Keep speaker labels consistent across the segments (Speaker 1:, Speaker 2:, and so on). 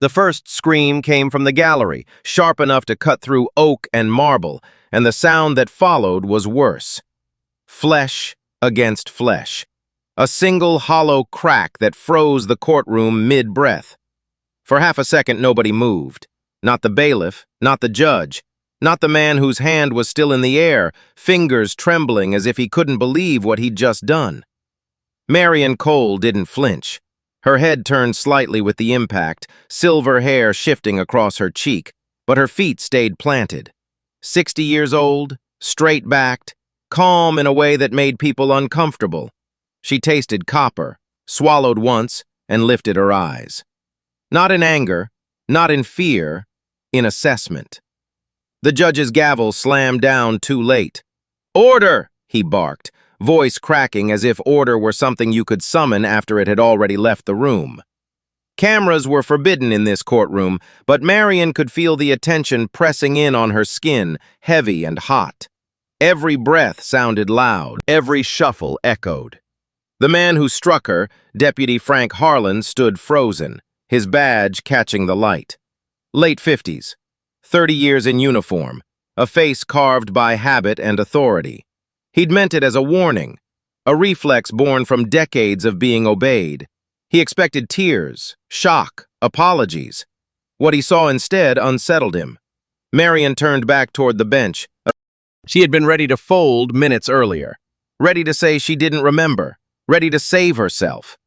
Speaker 1: The first scream came from the gallery, sharp enough to cut through oak and marble, and the sound that followed was worse. Flesh against flesh. A single hollow crack that froze the courtroom mid-breath. For half a second, nobody moved. Not the bailiff, not the judge, not the man whose hand was still in the air, fingers trembling as if he couldn't believe what he'd just done. Marian Cole didn't flinch. Her head turned slightly with the impact, silver hair shifting across her cheek, but her feet stayed planted. 60 years old, straight-backed, calm in a way that made people uncomfortable. She tasted copper, swallowed once, and lifted her eyes. Not in anger, not in fear, in assessment. The judge's gavel slammed down too late. "Order!" he barked, voice cracking as if order were something you could summon after it had already left the room. Cameras were forbidden in this courtroom, but Marian could feel the attention pressing in on her skin, heavy and hot. Every breath sounded loud, every shuffle echoed. The man who struck her, Deputy Frank Harlan, stood frozen, his badge catching the light. Late 50s, 30 years in uniform, a face carved by habit and authority. He'd meant it as a warning, a reflex born from decades of being obeyed. He expected tears, shock, apologies. What he saw instead unsettled him. Marian turned back toward the bench. She had been ready to fold minutes earlier, ready to say she didn't remember, ready to save herself.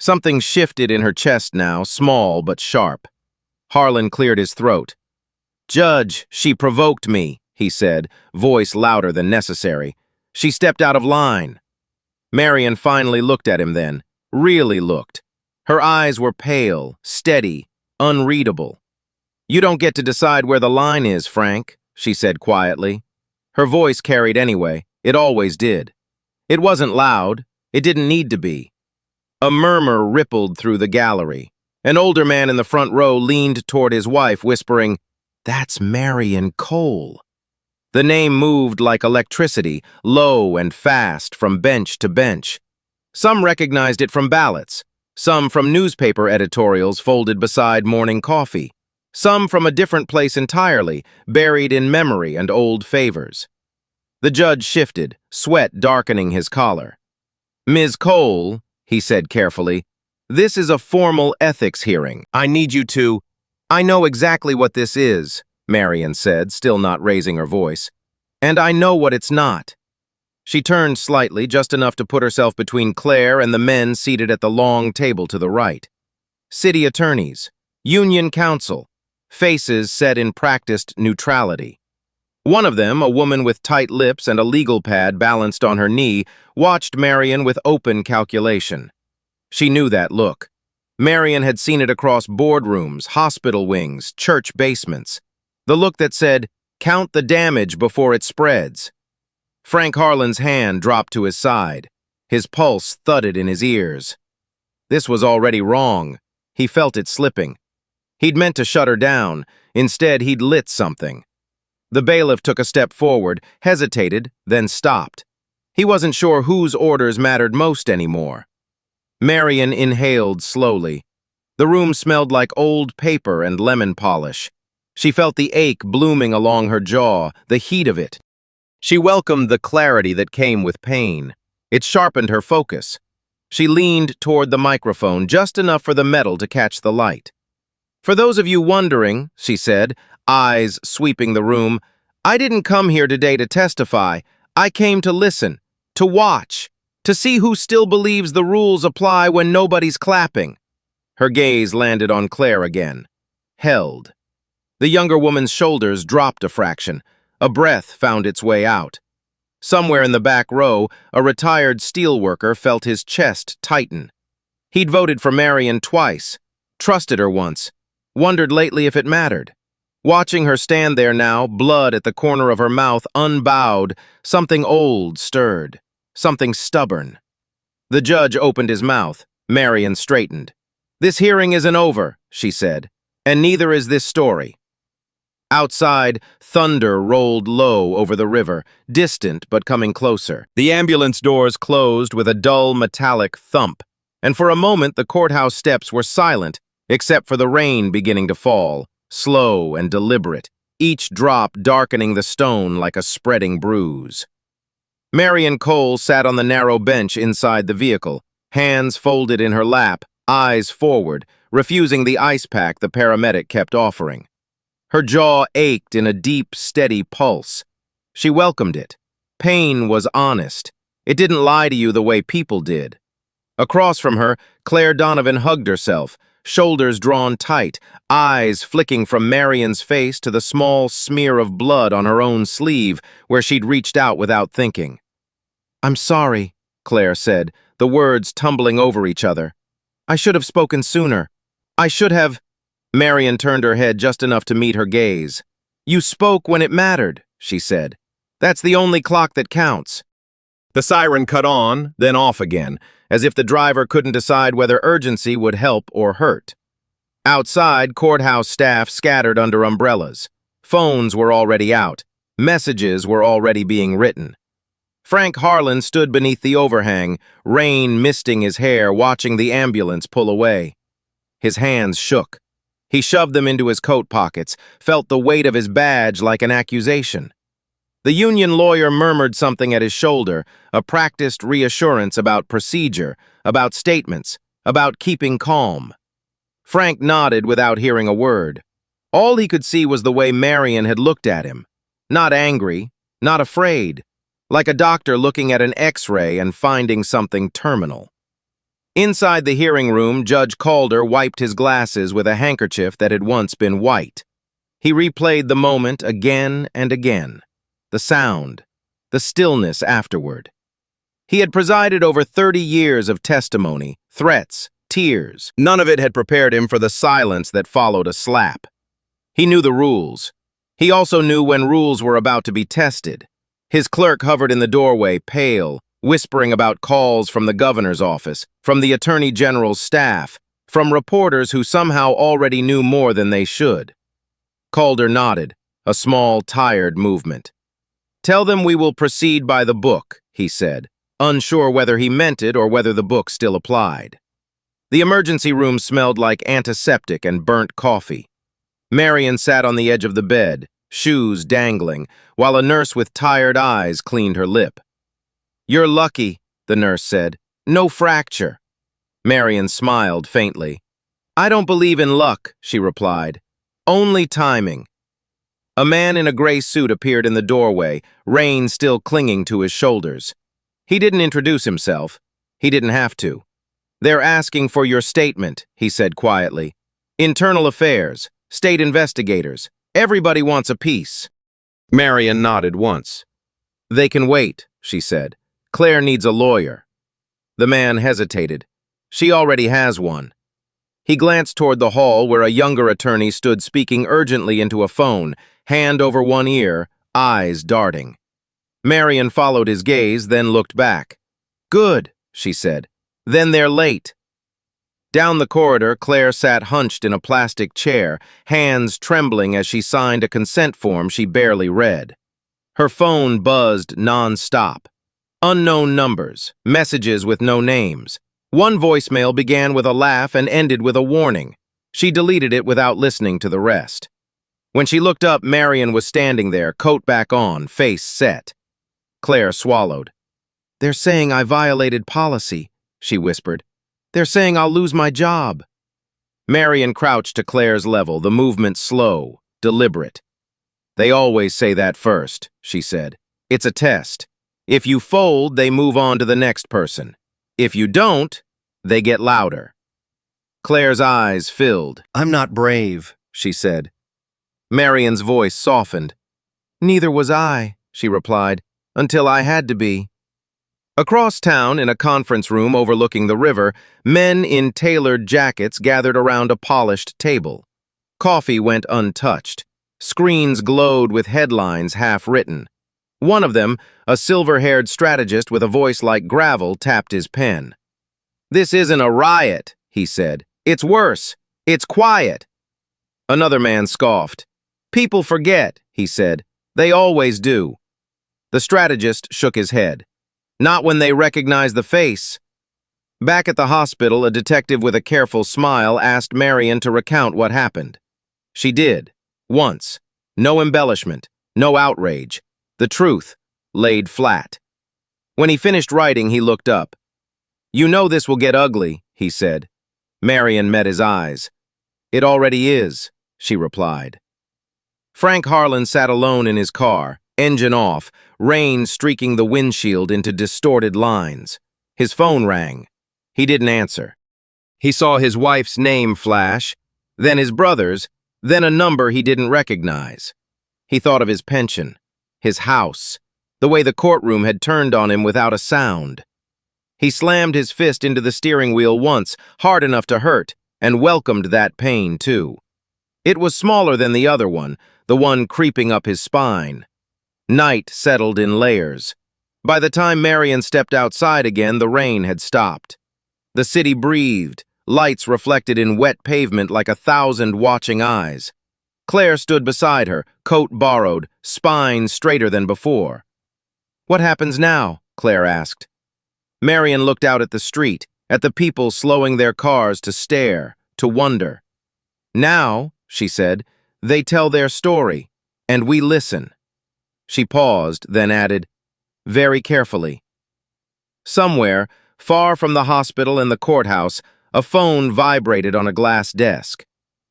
Speaker 1: Something shifted in her chest now, small but sharp. Harlan cleared his throat. "Judge, she provoked me," he said, voice louder than necessary. "She stepped out of line." Marian finally looked at him then, really looked. Her eyes were pale, steady, unreadable. "You don't get to decide where the line is, Frank," she said quietly. Her voice carried anyway, it always did. It wasn't loud, it didn't need to be. A murmur rippled through the gallery. An older man in the front row leaned toward his wife, whispering, "That's Marian Cole." The name moved like electricity, low and fast, from bench to bench. Some recognized it from ballots, some from newspaper editorials folded beside morning coffee, some from a different place entirely, buried in memory and old favors. The judge shifted, sweat darkening his collar. "Ms. Cole," he said carefully, "this is a formal ethics hearing. I need you to—" "I know exactly what this is," Marian said, still not raising her voice. "And I know what it's not." She turned slightly, just enough to put herself between Claire and the men seated at the long table to the right. City attorneys, union counsel, faces set in practiced neutrality. One of them, a woman with tight lips and a legal pad balanced on her knee, watched Marian with open calculation. She knew that look. Marian had seen it across boardrooms, hospital wings, church basements. The look that said, "Count the damage before it spreads." Frank Harlan's hand dropped to his side. His pulse thudded in his ears. This was already wrong. He felt it slipping. He'd meant to shut her down. Instead, he'd lit something. The bailiff took a step forward, hesitated, then stopped. He wasn't sure whose orders mattered most anymore. Marian inhaled slowly. The room smelled like old paper and lemon polish. She felt the ache blooming along her jaw, the heat of it. She welcomed the clarity that came with pain. It sharpened her focus. She leaned toward the microphone, just enough for the metal to catch the light. "For those of you wondering," she said, eyes sweeping the room, "I didn't come here today to testify. I came to listen, to watch, to see who still believes the rules apply when nobody's clapping." Her gaze landed on Claire again. Held. The younger woman's shoulders dropped a fraction. A breath found its way out. Somewhere in the back row, a retired steelworker felt his chest tighten. He'd voted for Marian twice, trusted her once, wondered lately if it mattered. Watching her stand there now, blood at the corner of her mouth unbowed, something old stirred, something stubborn. The judge opened his mouth. Marian straightened. "This hearing isn't over," she said, "and neither is this story." Outside, thunder rolled low over the river, distant but coming closer. The ambulance doors closed with a dull metallic thump, and for a moment the courthouse steps were silent, except for the rain beginning to fall, slow and deliberate, each drop darkening the stone like a spreading bruise. Marian Cole sat on the narrow bench inside the vehicle, hands folded in her lap, eyes forward, refusing the ice pack the paramedic kept offering. Her jaw ached in a deep, steady pulse. She welcomed it. Pain was honest. It didn't lie to you the way people did. Across from her, Claire Donovan hugged herself, shoulders drawn tight, eyes flicking from Marian's face to the small smear of blood on her own sleeve where she'd reached out without thinking. "I'm sorry," Claire said, the words tumbling over each other. "I should have spoken sooner. I should have—" Marian turned her head just enough to meet her gaze. "You spoke when it mattered," she said. "That's the only clock that counts." The siren cut on, then off again, as if the driver couldn't decide whether urgency would help or hurt. Outside, courthouse staff scattered under umbrellas. Phones were already out. Messages were already being written. Frank Harlan stood beneath the overhang, rain misting his hair, watching the ambulance pull away. His hands shook. He shoved them into his coat pockets, felt the weight of his badge like an accusation. The union lawyer murmured something at his shoulder, a practiced reassurance about procedure, about statements, about keeping calm. Frank nodded without hearing a word. All he could see was the way Marian had looked at him. Not angry, not afraid, like a doctor looking at an X-ray and finding something terminal. Inside the hearing room, Judge Calder wiped his glasses with a handkerchief that had once been white. He replayed the moment again and again. The sound, the stillness afterward. He had presided over 30 years of testimony, threats, tears. None of it had prepared him for the silence that followed a slap. He knew the rules. He also knew when rules were about to be tested. His clerk hovered in the doorway, pale, whispering about calls from the governor's office, from the attorney general's staff, from reporters who somehow already knew more than they should. Calder nodded, a small, tired movement. "Tell them we will proceed by the book," he said, unsure whether he meant it or whether the book still applied. The emergency room smelled like antiseptic and burnt coffee. Marian sat on the edge of the bed, shoes dangling, while a nurse with tired eyes cleaned her lip. "You're lucky," the nurse said. "No fracture." Marian smiled faintly. "I don't believe in luck," she replied. "Only timing." A man in a gray suit appeared in the doorway, rain still clinging to his shoulders. He didn't introduce himself. He didn't have to. "They're asking for your statement," he said quietly. "Internal affairs, state investigators. Everybody wants a piece." Marian nodded once. "They can wait," she said. "Claire needs a lawyer." The man hesitated. "She already has one." He glanced toward the hall where a younger attorney stood speaking urgently into a phone, hand over one ear, eyes darting. Marian followed his gaze, then looked back. "Good," she said. "Then they're late." Down the corridor, Claire sat hunched in a plastic chair, hands trembling as she signed a consent form she barely read. Her phone buzzed non-stop. Unknown numbers, messages with no names. One voicemail began with a laugh and ended with a warning. She deleted it without listening to the rest. When she looked up, Marian was standing there, coat back on, face set. Claire swallowed. "They're saying I violated policy," she whispered. "They're saying I'll lose my job." Marian crouched to Claire's level, the movement slow, deliberate. "They always say that first," she said. "It's a test. If you fold, they move on to the next person. If you don't, they get louder." Claire's eyes filled. "I'm not brave," she said. Marian's voice softened. "Neither was I," she replied, "until I had to be." Across town, in a conference room overlooking the river, men in tailored jackets gathered around a polished table. Coffee went untouched. Screens glowed with headlines half-written. One of them, a silver-haired strategist with a voice like gravel, tapped his pen. "This isn't a riot," he said. "It's worse. It's quiet." Another man scoffed. "People forget," he said. "They always do." The strategist shook his head. "Not when they recognize the face." Back at the hospital, a detective with a careful smile asked Marian to recount what happened. She did. Once. No embellishment. No outrage. The truth, laid flat. When he finished writing, he looked up. "You know this will get ugly," he said. Marian met his eyes. "It already is," she replied. Frank Harlan sat alone in his car, engine off, rain streaking the windshield into distorted lines. His phone rang. He didn't answer. He saw his wife's name flash, then his brother's, then a number he didn't recognize. He thought of his pension, his house, the way the courtroom had turned on him without a sound. He slammed his fist into the steering wheel once, hard enough to hurt, and welcomed that pain, too. It was smaller than the other one, the one creeping up his spine. Night settled in layers. By the time Marian stepped outside again, the rain had stopped. The city breathed, lights reflected in wet pavement like 1,000 watching eyes. Claire stood beside her, coat borrowed, spine straighter than before. "What happens now?" Claire asked. Marian looked out at the street, at the people slowing their cars to stare, to wonder. "Now," she said, "they tell their story, and we listen." She paused, then added, very carefully. Somewhere, far from the hospital and the courthouse, a phone vibrated on a glass desk.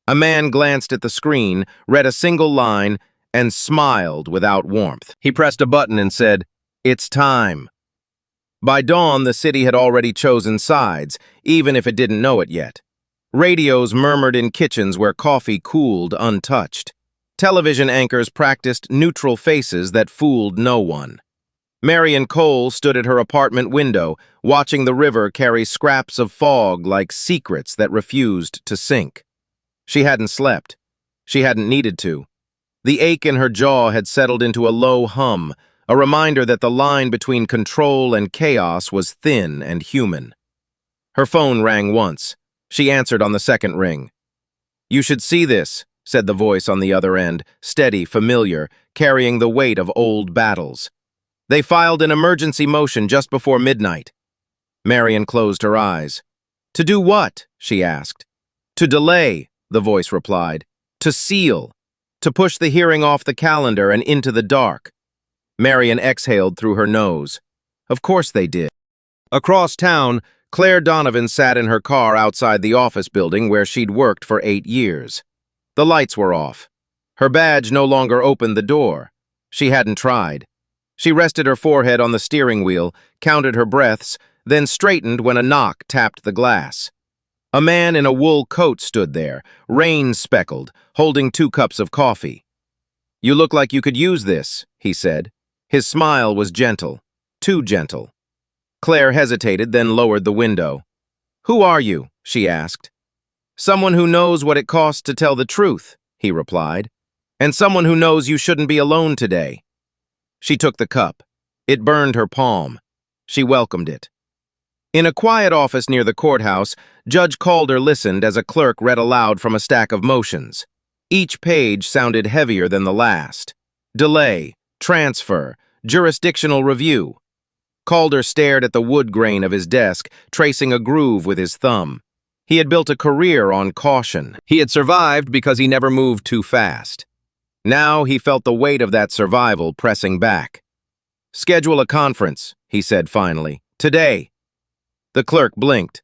Speaker 1: A man glanced at the screen, read a single line, and smiled without warmth. He pressed a button and said, "It's time." By dawn, the city had already chosen sides, even if it didn't know it yet. Radios murmured in kitchens where coffee cooled untouched. Television anchors practiced neutral faces that fooled no one. Marian Cole stood at her apartment window, watching the river carry scraps of fog like secrets that refused to sink. She hadn't slept. She hadn't needed to. The ache in her jaw had settled into a low hum, a reminder that the line between control and chaos was thin and human. Her phone rang once. She answered on the second ring. "You should see this," said the voice on the other end, steady, familiar, carrying the weight of old battles. "They filed an emergency motion just before midnight." Marian closed her eyes. "To do what?" she asked. "To delay," the voice replied. "To seal. To push the hearing off the calendar and into the dark." Marian exhaled through her nose. Of course they did. Across town, Claire Donovan sat in her car outside the office building where she'd worked for 8 years. The lights were off. Her badge no longer opened the door. She hadn't tried. She rested her forehead on the steering wheel, counted her breaths, then straightened when a knock tapped the glass. A man in a wool coat stood there, rain-speckled, holding 2 cups of coffee. "You look like you could use this," he said. His smile was gentle, too gentle. Claire hesitated, then lowered the window. "Who are you?" she asked. "Someone who knows what it costs to tell the truth," he replied. "And someone who knows you shouldn't be alone today." She took the cup. It burned her palm. She welcomed it. In a quiet office near the courthouse, Judge Calder listened as a clerk read aloud from a stack of motions. Each page sounded heavier than the last. Delay, transfer, jurisdictional review. Calder stared at the wood grain of his desk, tracing a groove with his thumb. He had built a career on caution. He had survived because he never moved too fast. Now he felt the weight of that survival pressing back. "Schedule a conference," he said finally. "Today." The clerk blinked.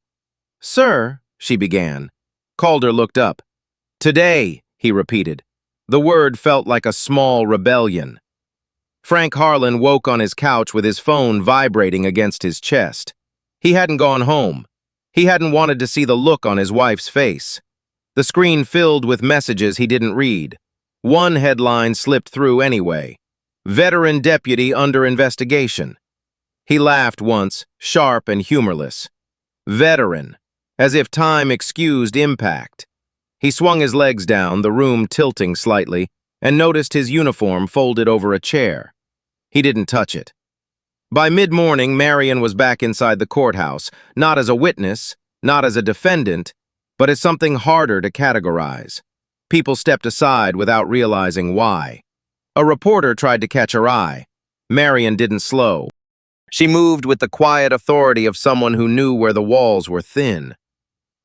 Speaker 1: "Sir," she began. Calder looked up. "Today," he repeated. The word felt like a small rebellion. Frank Harlan woke on his couch with his phone vibrating against his chest. He hadn't gone home. He hadn't wanted to see the look on his wife's face. The screen filled with messages he didn't read. One headline slipped through anyway. "Veteran deputy under investigation." He laughed once, sharp and humorless. Veteran, as if time excused impact. He swung his legs down, the room tilting slightly, and noticed his uniform folded over a chair. He didn't touch it. By mid-morning, Marian was back inside the courthouse, not as a witness, not as a defendant, but as something harder to categorize. People stepped aside without realizing why. A reporter tried to catch her eye. Marian didn't slow. She moved with the quiet authority of someone who knew where the walls were thin.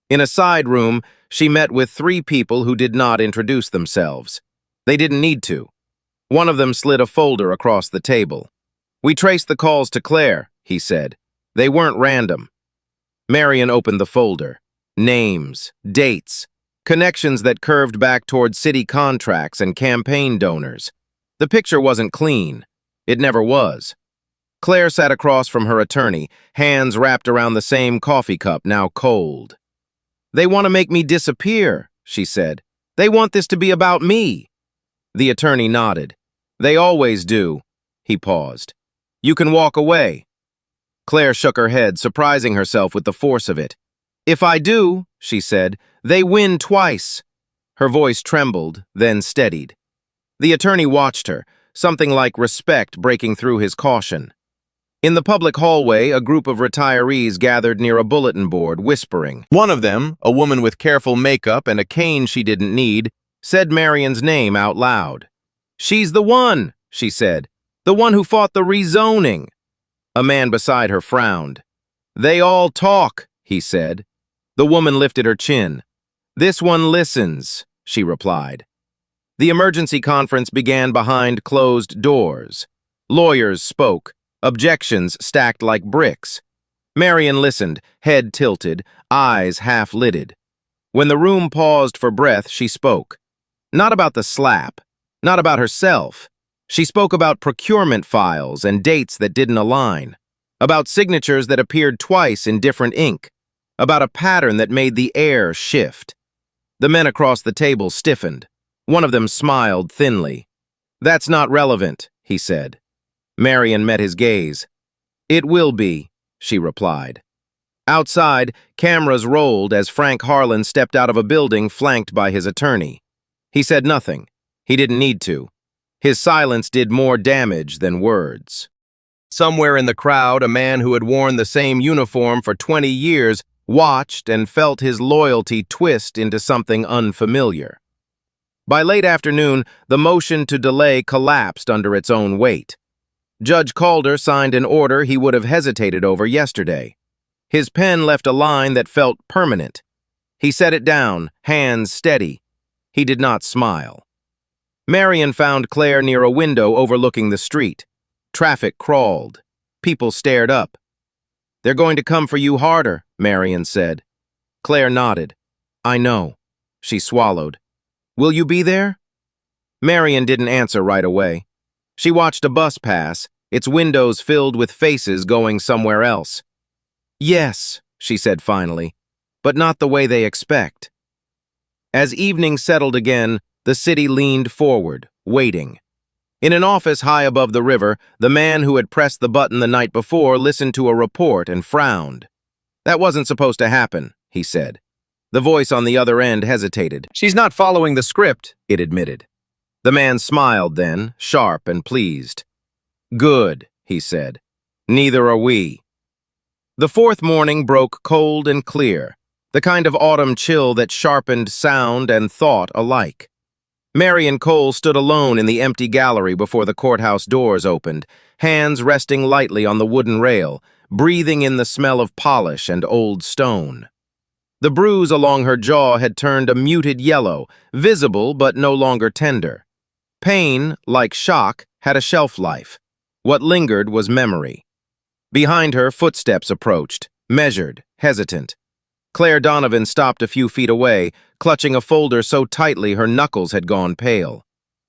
Speaker 1: In a side room, she met with 3 people who did not introduce themselves. They didn't need to. One of them slid a folder across the table. "We traced the calls to Claire," he said. "They weren't random." Marian opened the folder. Names, dates, connections that curved back toward city contracts and campaign donors. The picture wasn't clean. It never was. Claire sat across from her attorney, hands wrapped around the same coffee cup, now cold. "They want to make me disappear," she said. "They want this to be about me." The attorney nodded. "They always do." He paused. "You can walk away." Claire shook her head, surprising herself with the force of it. "If I do," she said, "they win twice." Her voice trembled, then steadied. The attorney watched her, something like respect breaking through his caution. In the public hallway, a group of retirees gathered near a bulletin board, whispering. One of them, a woman with careful makeup and a cane she didn't need, said Marian's name out loud. "She's the one," she said. "The one who fought the rezoning." A man beside her frowned. "They all talk," he said. The woman lifted her chin. "This one listens," she replied. The emergency conference began behind closed doors. Lawyers spoke, objections stacked like bricks. Marian listened, head tilted, eyes half-lidded. When the room paused for breath, she spoke. Not about the slap, not about herself. She spoke about procurement files and dates that didn't align, about signatures that appeared twice in different ink, about a pattern that made the air shift. The men across the table stiffened. One of them smiled thinly. "That's not relevant," he said. Marian met his gaze. "It will be," she replied. Outside, cameras rolled as Frank Harlan stepped out of a building flanked by his attorney. He said nothing. He didn't need to. His silence did more damage than words. Somewhere in the crowd, a man who had worn the same uniform for 20 years watched and felt his loyalty twist into something unfamiliar. By late afternoon, the motion to delay collapsed under its own weight. Judge Calder signed an order he would have hesitated over yesterday. His pen left a line that felt permanent. He set it down, hands steady. He did not smile. Marian found Claire near a window overlooking the street. Traffic crawled. People stared up. "They're going to come for you harder," Marian said. Claire nodded. "I know." She swallowed. "Will you be there?" Marian didn't answer right away. She watched a bus pass, its windows filled with faces going somewhere else. "Yes," she said finally, "but not the way they expect." As evening settled again, the city leaned forward, waiting. In an office high above the river, the man who had pressed the button the night before listened to a report and frowned. "That wasn't supposed to happen," he said. The voice on the other end hesitated. "She's not following the script," it admitted. The man smiled then, sharp and pleased. "Good," he said. "Neither are we." The fourth morning broke cold and clear, the kind of autumn chill that sharpened sound and thought alike. Marian Cole stood alone in the empty gallery before the courthouse doors opened, hands resting lightly on the wooden rail, breathing in the smell of polish and old stone. The bruise along her jaw had turned a muted yellow, visible but no longer tender. Pain, like shock, had a shelf life. What lingered was memory. Behind her, footsteps approached, measured, hesitant. Claire Donovan stopped a few feet away, clutching a folder so tightly her knuckles had gone pale.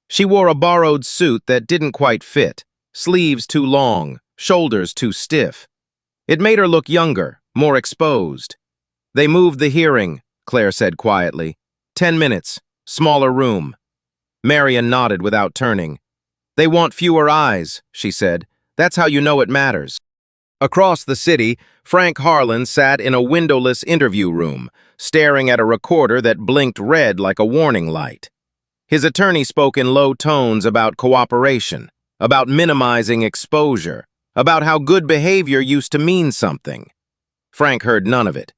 Speaker 1: She wore a borrowed suit that didn't quite fit, sleeves too long, shoulders too stiff. It made her look younger, more exposed. "They moved the hearing," Claire said quietly. 10 minutes, smaller room." Marian nodded without turning. "They want fewer eyes," she said. "That's how you know it matters." Across the city, Frank Harlan sat in a windowless interview room, staring at a recorder that blinked red like a warning light. His attorney spoke in low tones about cooperation, about minimizing exposure, about how good behavior used to mean something. Frank heard none of it.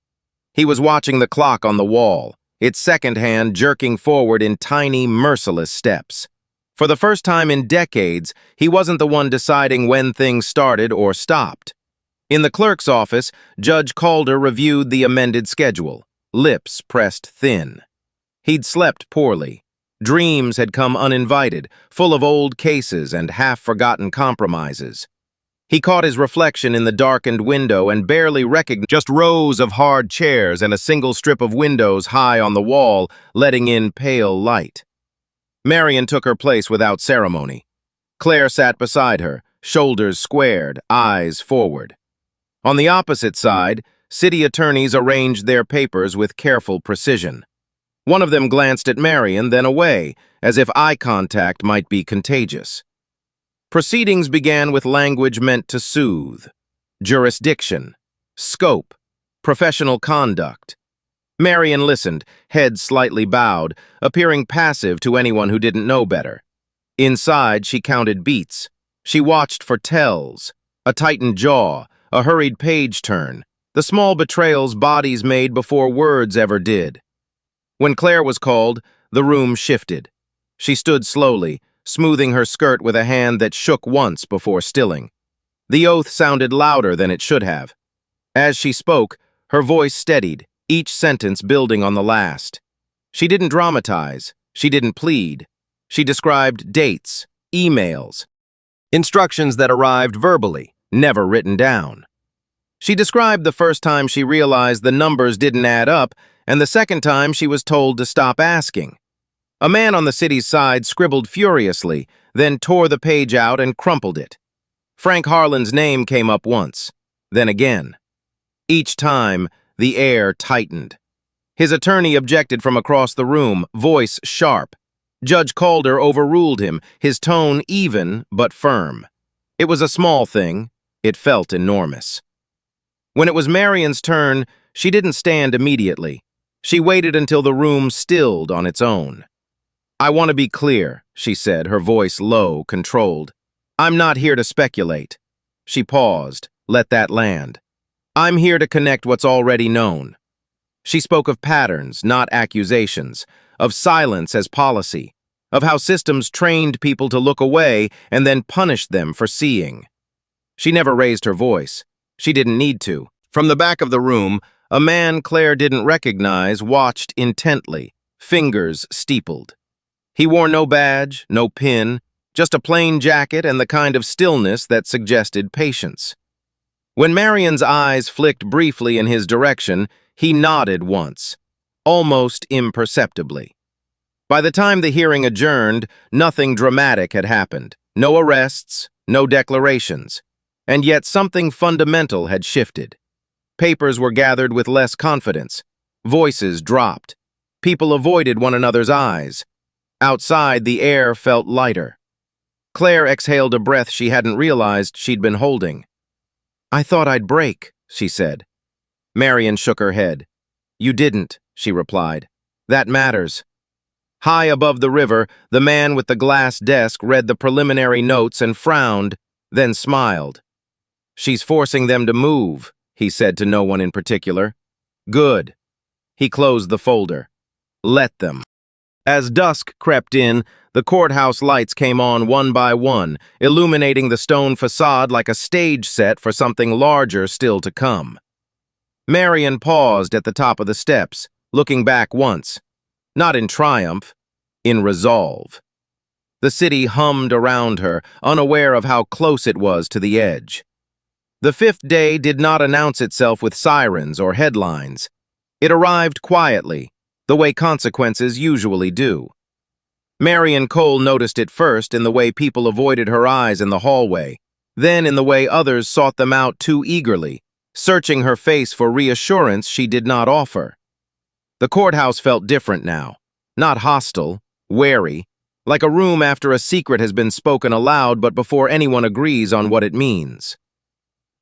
Speaker 1: He was watching the clock on the wall, its second hand jerking forward in tiny, merciless steps. For the first time in decades, he wasn't the one deciding when things started or stopped. In the clerk's office, Judge Calder reviewed the amended schedule, lips pressed thin. He'd slept poorly. Dreams had come uninvited, full of old cases and half-forgotten compromises. He caught his reflection in the darkened window and barely recognized just rows of hard chairs and a single strip of windows high on the wall, letting in pale light. Marian took her place without ceremony. Claire sat beside her, shoulders squared, eyes forward. On the opposite side, city attorneys arranged their papers with careful precision. One of them glanced at Marian, then away, as if eye contact might be contagious. Proceedings began with language meant to soothe. Jurisdiction, scope, professional conduct. Marian listened, head slightly bowed, appearing passive to anyone who didn't know better. Inside, she counted beats. She watched for tells, a tightened jaw, a hurried page turn, the small betrayals bodies made before words ever did. When Claire was called, the room shifted. She stood slowly, smoothing her skirt with a hand that shook once before stilling. The oath sounded louder than it should have. As she spoke, her voice steadied, each sentence building on the last. She didn't dramatize. She didn't plead. She described dates, emails, instructions that arrived verbally, never written down. She described the first time she realized the numbers didn't add up, and the second time she was told to stop asking. A man on the city's side scribbled furiously, then tore the page out and crumpled it. Frank Harlan's name came up once, then again. Each time, the air tightened. His attorney objected from across the room, voice sharp. Judge Calder overruled him, his tone even but firm. It was a small thing. It felt enormous. When it was Marian's turn, she didn't stand immediately. She waited until the room stilled on its own. "I want to be clear," she said, her voice low, controlled. "I'm not here to speculate." She paused, let that land. "I'm here to connect what's already known." She spoke of patterns, not accusations, of silence as policy, of how systems trained people to look away and then punished them for seeing. She never raised her voice. She didn't need to. From the back of the room, a man Claire didn't recognize watched intently, fingers steepled. He wore no badge, no pin, just a plain jacket and the kind of stillness that suggested patience. When Marian's eyes flicked briefly in his direction, he nodded once, almost imperceptibly. By the time the hearing adjourned, nothing dramatic had happened. No arrests, no declarations. And yet something fundamental had shifted. Papers were gathered with less confidence. Voices dropped. People avoided one another's eyes. Outside, the air felt lighter. Claire exhaled a breath she hadn't realized she'd been holding. "I thought I'd break," she said. Marian shook her head. "You didn't," she replied. "That matters." High above the river, the man with the glass desk read the preliminary notes and frowned, then smiled. "She's forcing them to move," he said to no one in particular. "Good." He closed the folder. "Let them." As dusk crept in, the courthouse lights came on one by one, illuminating the stone facade like a stage set for something larger still to come. Marian paused at the top of the steps, looking back once. Not in triumph, in resolve. The city hummed around her, unaware of how close it was to the edge. The fifth day did not announce itself with sirens or headlines. It arrived quietly, the way consequences usually do. Marian Cole noticed it first in the way people avoided her eyes in the hallway, then in the way others sought them out too eagerly, searching her face for reassurance she did not offer. The courthouse felt different now, not hostile, wary, like a room after a secret has been spoken aloud but before anyone agrees on what it means.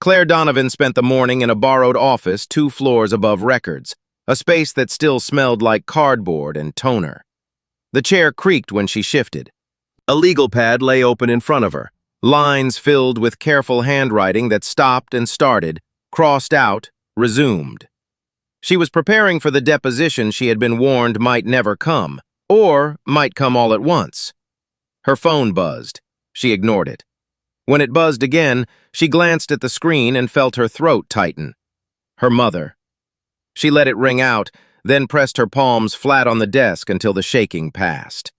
Speaker 1: Claire Donovan spent the morning in a borrowed office 2 floors above records, a space that still smelled like cardboard and toner. The chair creaked when she shifted. A legal pad lay open in front of her, lines filled with careful handwriting that stopped and started, crossed out, resumed. She was preparing for the deposition she had been warned might never come, or might come all at once. Her phone buzzed. She ignored it. When it buzzed again, she glanced at the screen and felt her throat tighten. Her mother. She let it ring out, then pressed her palms flat on the desk until the shaking passed.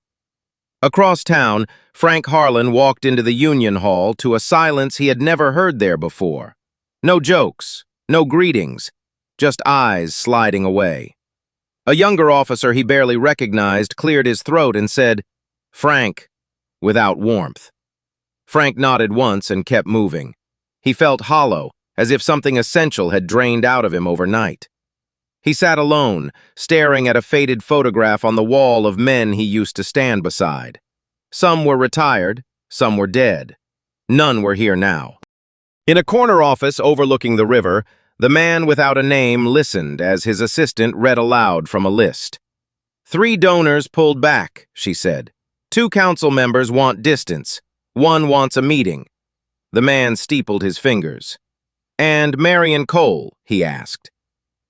Speaker 1: Across town, Frank Harlan walked into the Union Hall to a silence he had never heard there before. No jokes, no greetings, just eyes sliding away. A younger officer he barely recognized cleared his throat and said, "Frank," without warmth. Frank nodded once and kept moving. He felt hollow, as if something essential had drained out of him overnight. He sat alone, staring at a faded photograph on the wall of men he used to stand beside. Some were retired, some were dead. None were here now. In a corner office overlooking the river, the man without a name listened as his assistant read aloud from a list. 3 donors pulled back, she said. 2 council members want distance. 1 wants a meeting. The man steepled his fingers. "And Marian Cole?" he asked.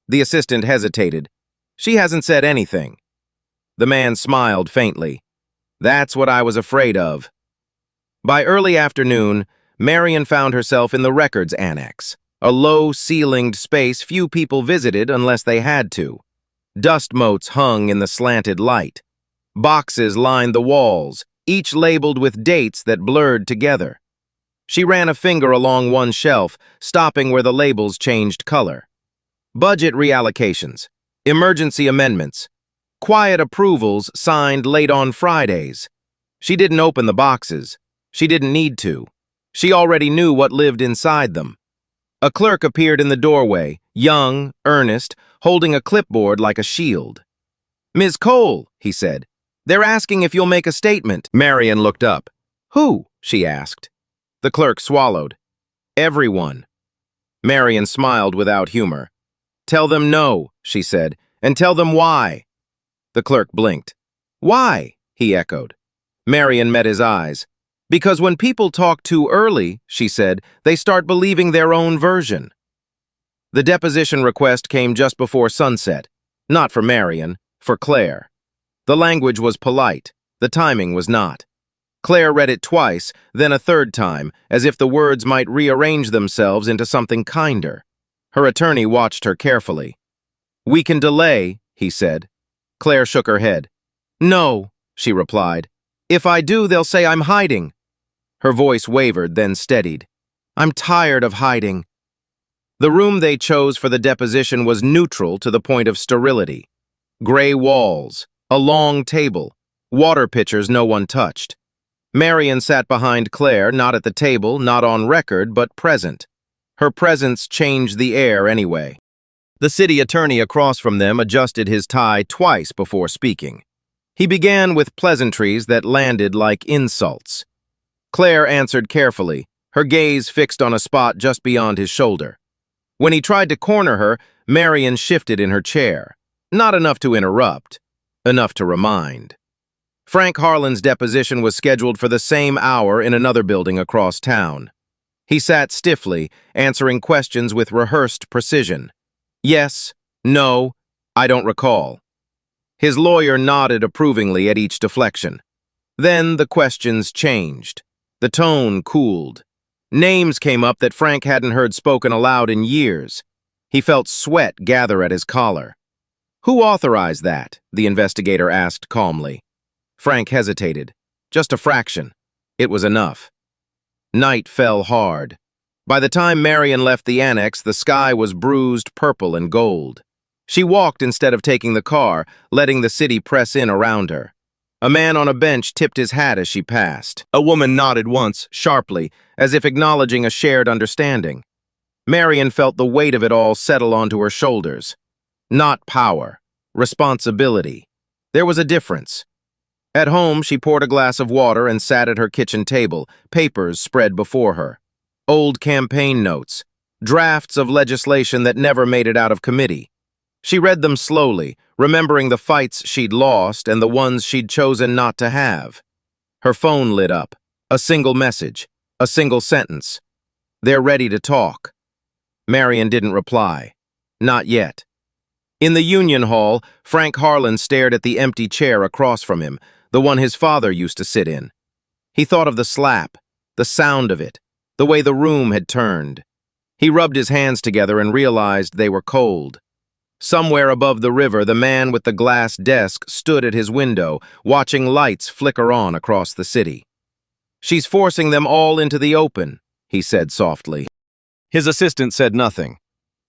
Speaker 1: The assistant hesitated. "She hasn't said anything." The man smiled faintly. "That's what I was afraid of." By early afternoon, Marian found herself in the records annex, a low-ceilinged space few people visited unless they had to. Dust motes hung in the slanted light. Boxes lined the walls, each labeled with dates that blurred together. She ran a finger along one shelf, stopping where the labels changed color. Budget reallocations, emergency amendments, quiet approvals signed late on Fridays. She didn't open the boxes. She didn't need to. She already knew what lived inside them. A clerk appeared in the doorway, young, earnest, holding a clipboard like a shield. "Ms. Cole," he said, "they're asking if you'll make a statement." Marian looked up. "Who?" she asked. The clerk swallowed. "Everyone." Marian smiled without humor. "Tell them no," she said, "and tell them why." The clerk blinked. "Why?" he echoed. Marian met his eyes. "Because when people talk too early," she said, "they start believing their own version." The deposition request came just before sunset. Not for Marian, for Claire. The language was polite. The timing was not. Claire read it twice, then a third time, as if the words might rearrange themselves into something kinder. Her attorney watched her carefully. "We can delay," he said. Claire shook her head. "No," she replied. "If I do, they'll say I'm hiding." Her voice wavered, then steadied. "I'm tired of hiding." The room they chose for the deposition was neutral to the point of sterility. Gray walls, a long table, water pitchers no one touched. Marian sat behind Claire, not at the table, not on record, but present. Her presence changed the air anyway. The city attorney across from them adjusted his tie twice before speaking. He began with pleasantries that landed like insults. Claire answered carefully, her gaze fixed on a spot just beyond his shoulder. When he tried to corner her, Marian shifted in her chair. Not enough to interrupt, enough to remind. Frank Harlan's deposition was scheduled for the same hour in another building across town. He sat stiffly, answering questions with rehearsed precision. Yes, no, I don't recall. His lawyer nodded approvingly at each deflection. Then the questions changed. The tone cooled. Names came up that Frank hadn't heard spoken aloud in years. He felt sweat gather at his collar. "Who authorized that?" the investigator asked calmly. Frank hesitated. Just a fraction. It was enough. Night fell hard. By the time Marian left the annex, the sky was bruised purple and gold. She walked instead of taking the car, letting the city press in around her. A man on a bench tipped his hat as she passed. A woman nodded once, sharply, as if acknowledging a shared understanding. Marian felt the weight of it all settle onto her shoulders. Not power, responsibility. There was a difference. At home, she poured a glass of water and sat at her kitchen table, papers spread before her. Old campaign notes, drafts of legislation that never made it out of committee. She read them slowly, remembering the fights she'd lost and the ones she'd chosen not to have. Her phone lit up. A single message. A single sentence. "They're ready to talk." Marian didn't reply. Not yet. In the Union Hall, Frank Harlan stared at the empty chair across from him, the one his father used to sit in. He thought of the slap, the sound of it, the way the room had turned. He rubbed his hands together and realized they were cold. Somewhere above the river, the man with the glass desk stood at his window, watching lights flicker on across the city. "She's forcing them all into the open," he said softly. His assistant said nothing.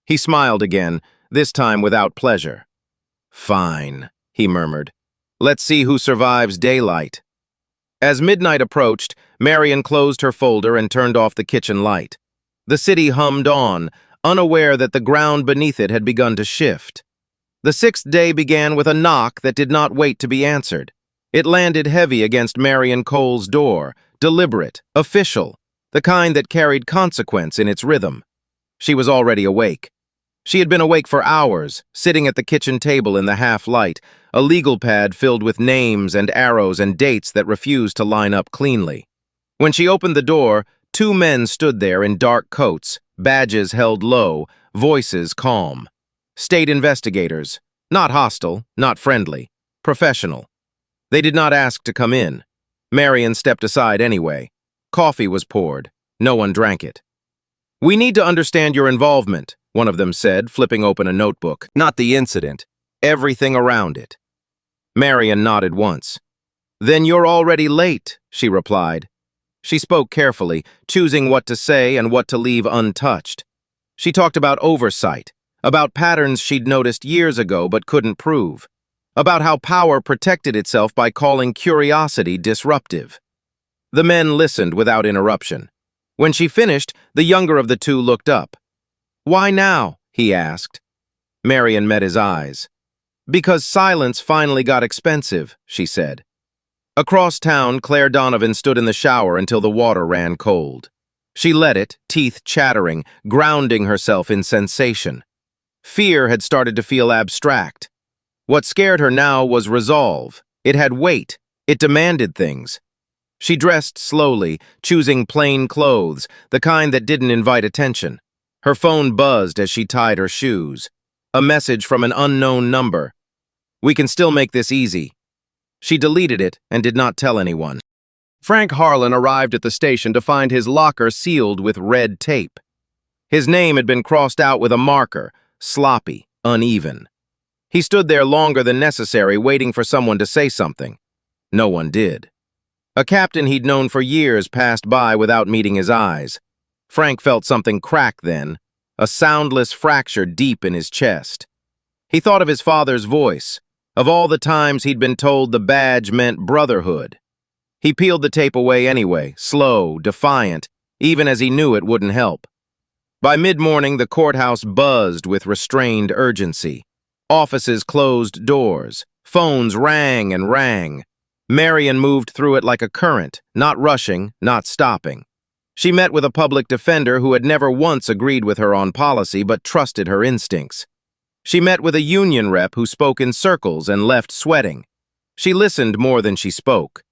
Speaker 1: He smiled again, this time without pleasure. "Fine," he murmured. "Let's see who survives daylight." As midnight approached, Marian closed her folder and turned off the kitchen light. The city hummed on, unaware that the ground beneath it had begun to shift. The sixth day began with a knock that did not wait to be answered. It landed heavy against Marian Cole's door, deliberate, official, the kind that carried consequence in its rhythm. She was already awake. She had been awake for hours, sitting at the kitchen table in the half-light, a legal pad filled with names and arrows and dates that refused to line up cleanly. When she opened the door, two men stood there in dark coats, badges held low, voices calm. State investigators, not hostile, not friendly, professional. They did not ask to come in. Marian stepped aside anyway. Coffee was poured. No one drank it. "We need to understand your involvement," one of them said, flipping open a notebook. "Not the incident. Everything around it." Marian nodded once. "Then you're already late," she replied. She spoke carefully, choosing what to say and what to leave untouched. She talked about oversight, about patterns she'd noticed years ago but couldn't prove, about how power protected itself by calling curiosity disruptive. The men listened without interruption. When she finished, the younger of the two looked up. "Why now?" he asked. Marian met his eyes. "Because silence finally got expensive," she said. Across town, Claire Donovan stood in the shower until the water ran cold. She let it, teeth chattering, grounding herself in sensation. Fear had started to feel abstract. What scared her now was resolve. It had weight. It demanded things. She dressed slowly, choosing plain clothes, the kind that didn't invite attention. Her phone buzzed as she tied her shoes. A message from an unknown number. "We can still make this easy." She deleted it and did not tell anyone. Frank Harlan arrived at the station to find his locker sealed with red tape. His name had been crossed out with a marker, sloppy, uneven. He stood there longer than necessary, waiting for someone to say something. No one did. A captain he'd known for years passed by without meeting his eyes. Frank felt something crack then, a soundless fracture deep in his chest. He thought of his father's voice, of all the times he'd been told the badge meant brotherhood. He peeled the tape away anyway, slow, defiant, even as he knew it wouldn't help. By mid-morning, the courthouse buzzed with restrained urgency. Offices closed doors. Phones rang and rang. Marian moved through it like a current, not rushing, not stopping. She met with a public defender who had never once agreed with her on policy but trusted her instincts. She met with a union rep who spoke in circles and left sweating. She listened more than she spoke.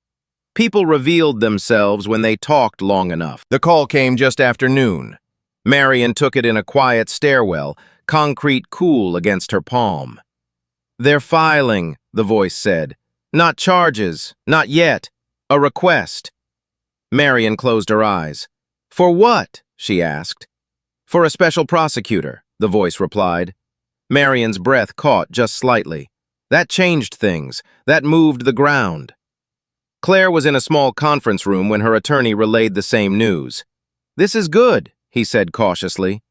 Speaker 1: People revealed themselves when they talked long enough. The call came just after noon. Marian took it in a quiet stairwell, concrete cool against her palm. "They're filing," the voice said. "Not charges, not yet. A request." Marian closed her eyes. "For what?" she asked. "For a special prosecutor," the voice replied. Marian's breath caught just slightly. That changed things. That moved the ground. Claire was in a small conference room when her attorney relayed the same news. "This is good," he said cautiously.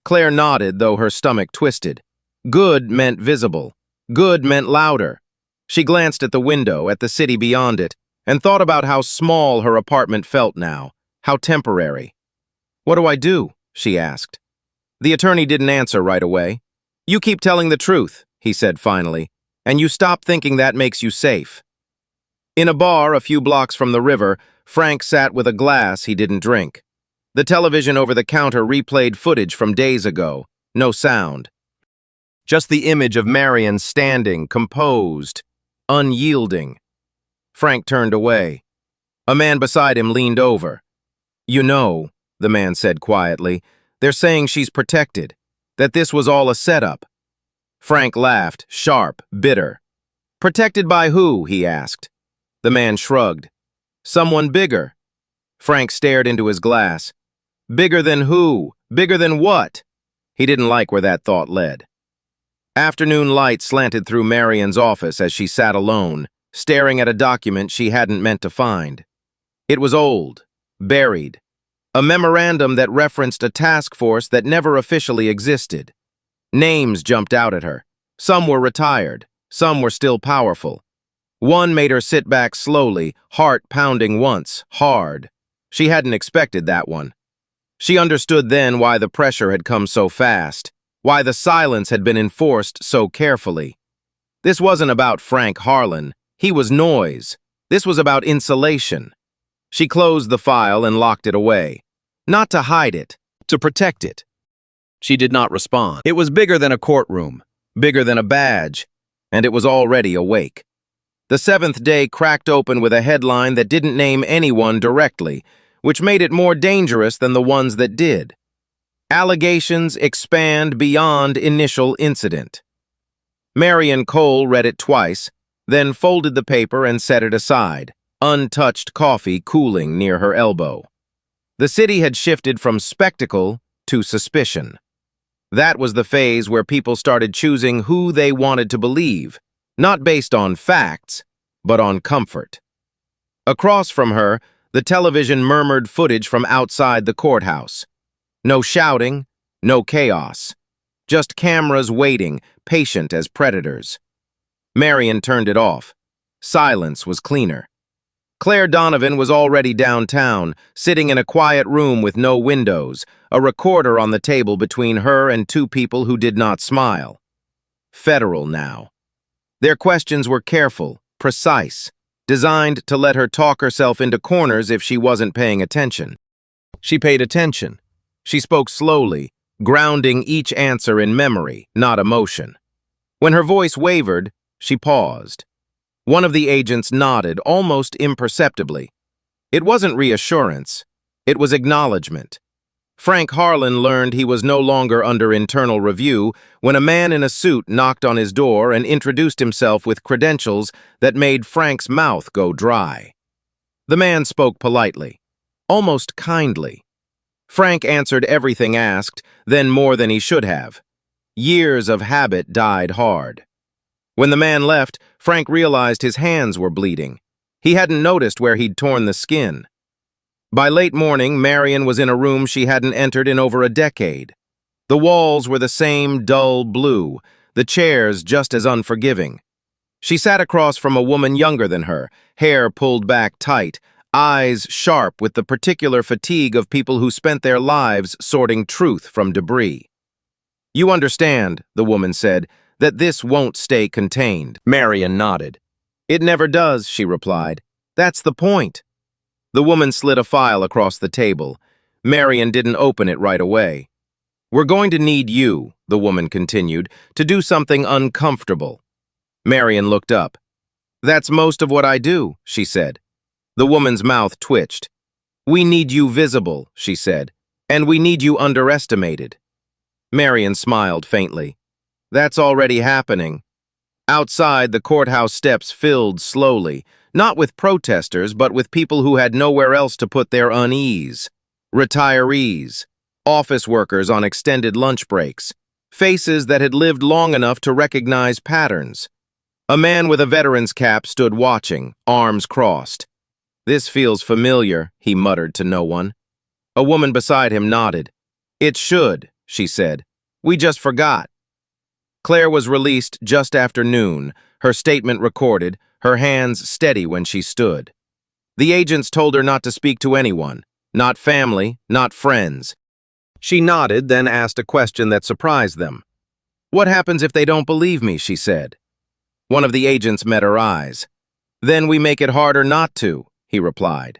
Speaker 1: Claire nodded, though her stomach twisted. Good meant visible. Good meant louder. She glanced at the window, at the city beyond it, and thought about how small her apartment felt now, how temporary. "What do I do?" she asked. The attorney didn't answer right away. "You keep telling the truth," he said finally, "and you stop thinking that makes you safe." In a bar a few blocks from the river, Frank sat with a glass he didn't drink. The television over the counter replayed footage from days ago. No sound. Just the image of Marian standing, composed, unyielding. Frank turned away. A man beside him leaned over. "You know," the man said quietly, "they're saying she's protected, that this was all a setup." Frank laughed, sharp, bitter. "Protected by who?" he asked. The man shrugged. "Someone bigger," Frank stared into his glass. Bigger than who? Bigger than what? He didn't like where that thought led. Afternoon light slanted through Marian's office as she sat alone, staring at a document she hadn't meant to find. It was old, buried, a memorandum that referenced a task force that never officially existed. Names jumped out at her. Some were retired, some were still powerful. One made her sit back slowly, heart pounding once, hard. She hadn't expected that one. She understood then why the pressure had come so fast, why the silence had been enforced so carefully. This wasn't about Frank Harlan. He was noise. This was about insulation. She closed the file and locked it away. Not to hide it, to protect it. She did not respond. It was bigger than a courtroom, bigger than a badge, and it was already awake. The seventh day cracked open with a headline that didn't name anyone directly, which made it more dangerous than the ones that did. Allegations expand beyond initial incident. Marian Cole read it twice, then folded the paper and set it aside, untouched coffee cooling near her elbow. The city had shifted from spectacle to suspicion. That was the phase where people started choosing who they wanted to believe, not based on facts, but on comfort. Across from her, the television murmured footage from outside the courthouse. No shouting, no chaos. Just cameras waiting, patient as predators. Marian turned it off. Silence was cleaner. Claire Donovan was already downtown, sitting in a quiet room with no windows, a recorder on the table between her and two people who did not smile. Federal now. Their questions were careful, precise, designed to let her talk herself into corners if she wasn't paying attention. She paid attention. She spoke slowly, grounding each answer in memory, not emotion. When her voice wavered, she paused. One of the agents nodded, almost imperceptibly. It wasn't reassurance. It was acknowledgement. Frank Harlan learned he was no longer under internal review when a man in a suit knocked on his door and introduced himself with credentials that made Frank's mouth go dry. The man spoke politely, almost kindly. Frank answered everything asked, then more than he should have. Years of habit died hard. When the man left, Frank realized his hands were bleeding. He hadn't noticed where he'd torn the skin. By late morning, Marian was in a room she hadn't entered in over a decade. The walls were the same dull blue, the chairs just as unforgiving. She sat across from a woman younger than her, hair pulled back tight, eyes sharp with the particular fatigue of people who spent their lives sorting truth from debris. "You understand," the woman said, "that this won't stay contained." Marian nodded. "It never does," she replied. "That's the point." The woman slid a file across the table. Marian didn't open it right away. "We're going to need you," the woman continued, "to do something uncomfortable." Marian looked up. "That's most of what I do," she said. The woman's mouth twitched. "We need you visible," she said, "and we need you underestimated." Marian smiled faintly. "That's already happening." Outside, the courthouse steps filled slowly, not with protesters, but with people who had nowhere else to put their unease. Retirees, office workers on extended lunch breaks, faces that had lived long enough to recognize patterns. A man with a veteran's cap stood watching, arms crossed. "This feels familiar," he muttered to no one. A woman beside him nodded. "It should," she said. "We just forgot." Claire was released just after noon, her statement recorded, her hands steady when she stood. The agents told her not to speak to anyone, not family, not friends. She nodded, then asked a question that surprised them. "What happens if they don't believe me?" she said. One of the agents met her eyes. "Then we make it harder not to," he replied.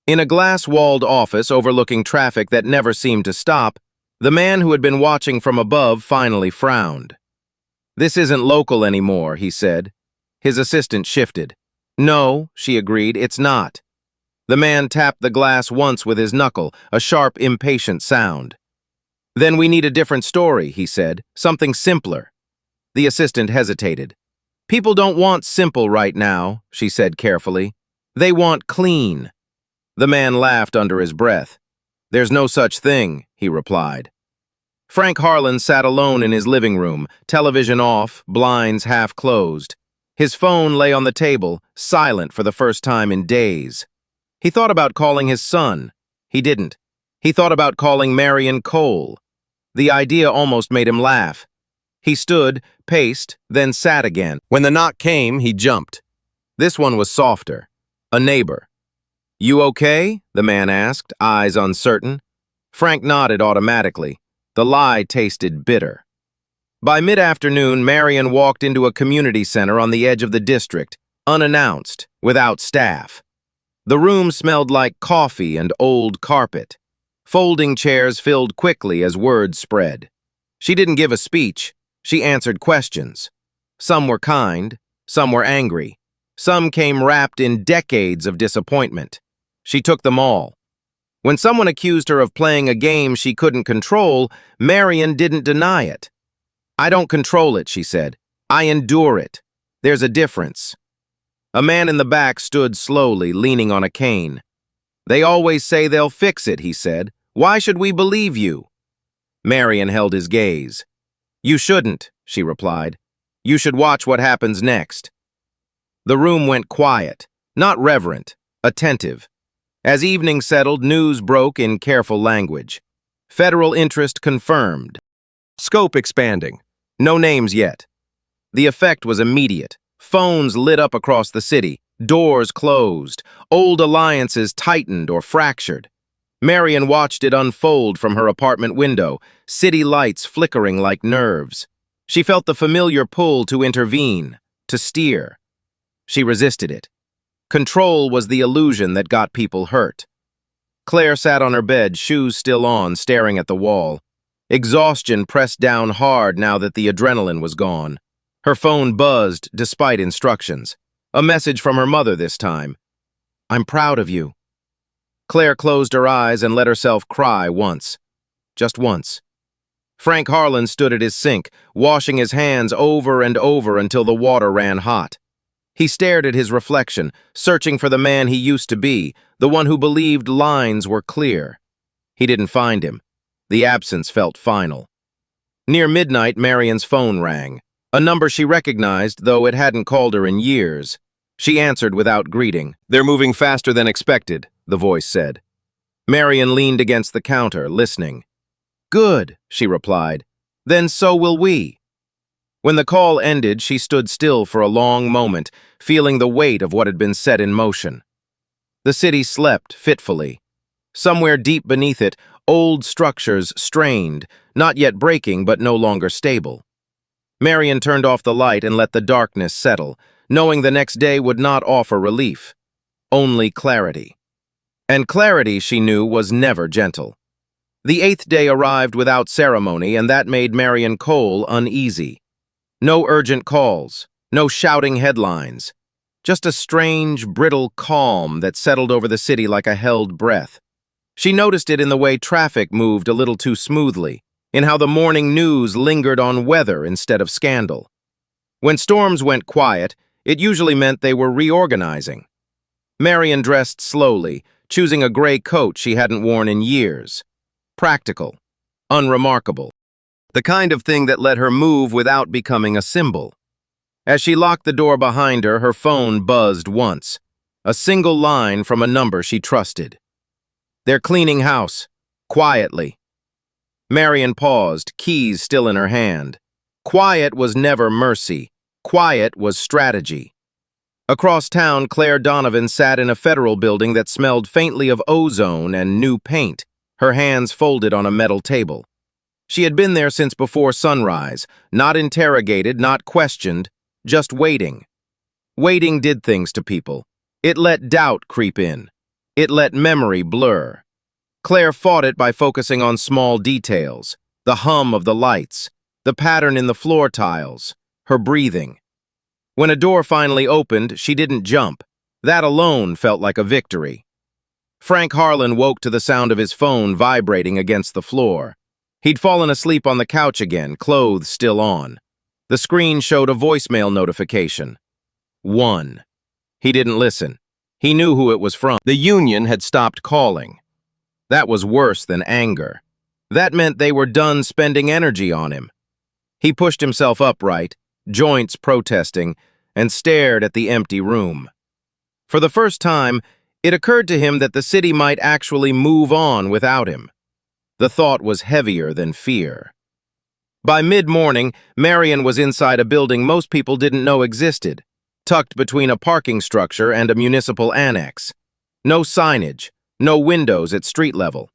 Speaker 1: In a glass-walled office overlooking traffic that never seemed to stop, the man who had been watching from above finally frowned. "This isn't local anymore," he said. His assistant shifted. "No," she agreed, "it's not." The man tapped the glass once with his knuckle, a sharp, impatient sound. "Then we need a different story," he said, "something simpler." The assistant hesitated. "People don't want simple right now," she said carefully. "They want clean." The man laughed under his breath. "There's no such thing," he replied. Frank Harlan sat alone in his living room, television off, blinds half closed. His phone lay on the table, silent for the first time in days. He thought about calling his son. He didn't. He thought about calling Marian Cole. The idea almost made him laugh. He stood, paced, then sat again. When the knock came, he jumped. This one was softer. A neighbor. "You okay?" the man asked, eyes uncertain. Frank nodded automatically. The lie tasted bitter. By mid-afternoon, Marian walked into a community center on the edge of the district, unannounced, without staff. The room smelled like coffee and old carpet. Folding chairs filled quickly as words spread. She didn't give a speech. She answered questions. Some were kind, some were angry. Some came wrapped in decades of disappointment. She took them all. When someone accused her of playing a game she couldn't control, Marian didn't deny it. "I don't control it," she said. "I endure it. There's a difference." A man in the back stood slowly, leaning on a cane. "They always say they'll fix it," he said. "Why should we believe you?" Marian held his gaze. "You shouldn't," she replied. "You should watch what happens next." The room went quiet, not reverent, attentive. As evening settled, news broke in careful language. Federal interest confirmed. Scope expanding. No names yet. The effect was immediate. Phones lit up across the city. Doors closed. Old alliances tightened or fractured. Marian watched it unfold from her apartment window, city lights flickering like nerves. She felt the familiar pull to intervene, to steer. She resisted it. Control was the illusion that got people hurt. Claire sat on her bed, shoes still on, staring at the wall. Exhaustion pressed down hard now that the adrenaline was gone. Her phone buzzed, despite instructions. A message from her mother this time. "I'm proud of you." Claire closed her eyes and let herself cry once. Just once. Frank Harlan stood at his sink, washing his hands over and over until the water ran hot. He stared at his reflection, searching for the man he used to be, the one who believed lines were clear. He didn't find him. The absence felt final. Near midnight, Marian's phone rang. A number she recognized, though it hadn't called her in years. She answered without greeting. "They're moving faster than expected," the voice said. Marian leaned against the counter, listening. "Good," she replied. "Then so will we." When the call ended, she stood still for a long moment, feeling the weight of what had been set in motion. The city slept fitfully. Somewhere deep beneath it, old structures strained, not yet breaking but no longer stable. Marian turned off the light and let the darkness settle, knowing the next day would not offer relief. Only clarity. And clarity, she knew, was never gentle. The 8th day arrived without ceremony, and that made Marian Cole uneasy. No urgent calls, no shouting headlines. Just a strange, brittle calm that settled over the city like a held breath. She noticed it in the way traffic moved a little too smoothly, in how the morning news lingered on weather instead of scandal. When storms went quiet, it usually meant they were reorganizing. Marian dressed slowly, choosing a gray coat she hadn't worn in years. Practical, unremarkable. The kind of thing that let her move without becoming a symbol. As she locked the door behind her, her phone buzzed once. A single line from a number she trusted. "They're cleaning house. Quietly." Marian paused, keys still in her hand. Quiet was never mercy. Quiet was strategy. Across town, Claire Donovan sat in a federal building that smelled faintly of ozone and new paint, her hands folded on a metal table. She had been there since before sunrise, not interrogated, not questioned, just waiting. Waiting did things to people. It let doubt creep in. It let memory blur. Claire fought it by focusing on small details, the hum of the lights, the pattern in the floor tiles, her breathing. When a door finally opened, she didn't jump. That alone felt like a victory. Frank Harlan woke to the sound of his phone vibrating against the floor. He'd fallen asleep on the couch again, clothes still on. The screen showed a voicemail notification. 1. He didn't listen. He knew who it was from. The union had stopped calling. That was worse than anger. That meant they were done spending energy on him. He pushed himself upright, joints protesting, and stared at the empty room. For the first time, it occurred to him that the city might actually move on without him. The thought was heavier than fear. By mid-morning, Marian was inside a building most people didn't know existed, tucked between a parking structure and a municipal annex. No signage, no windows at street level.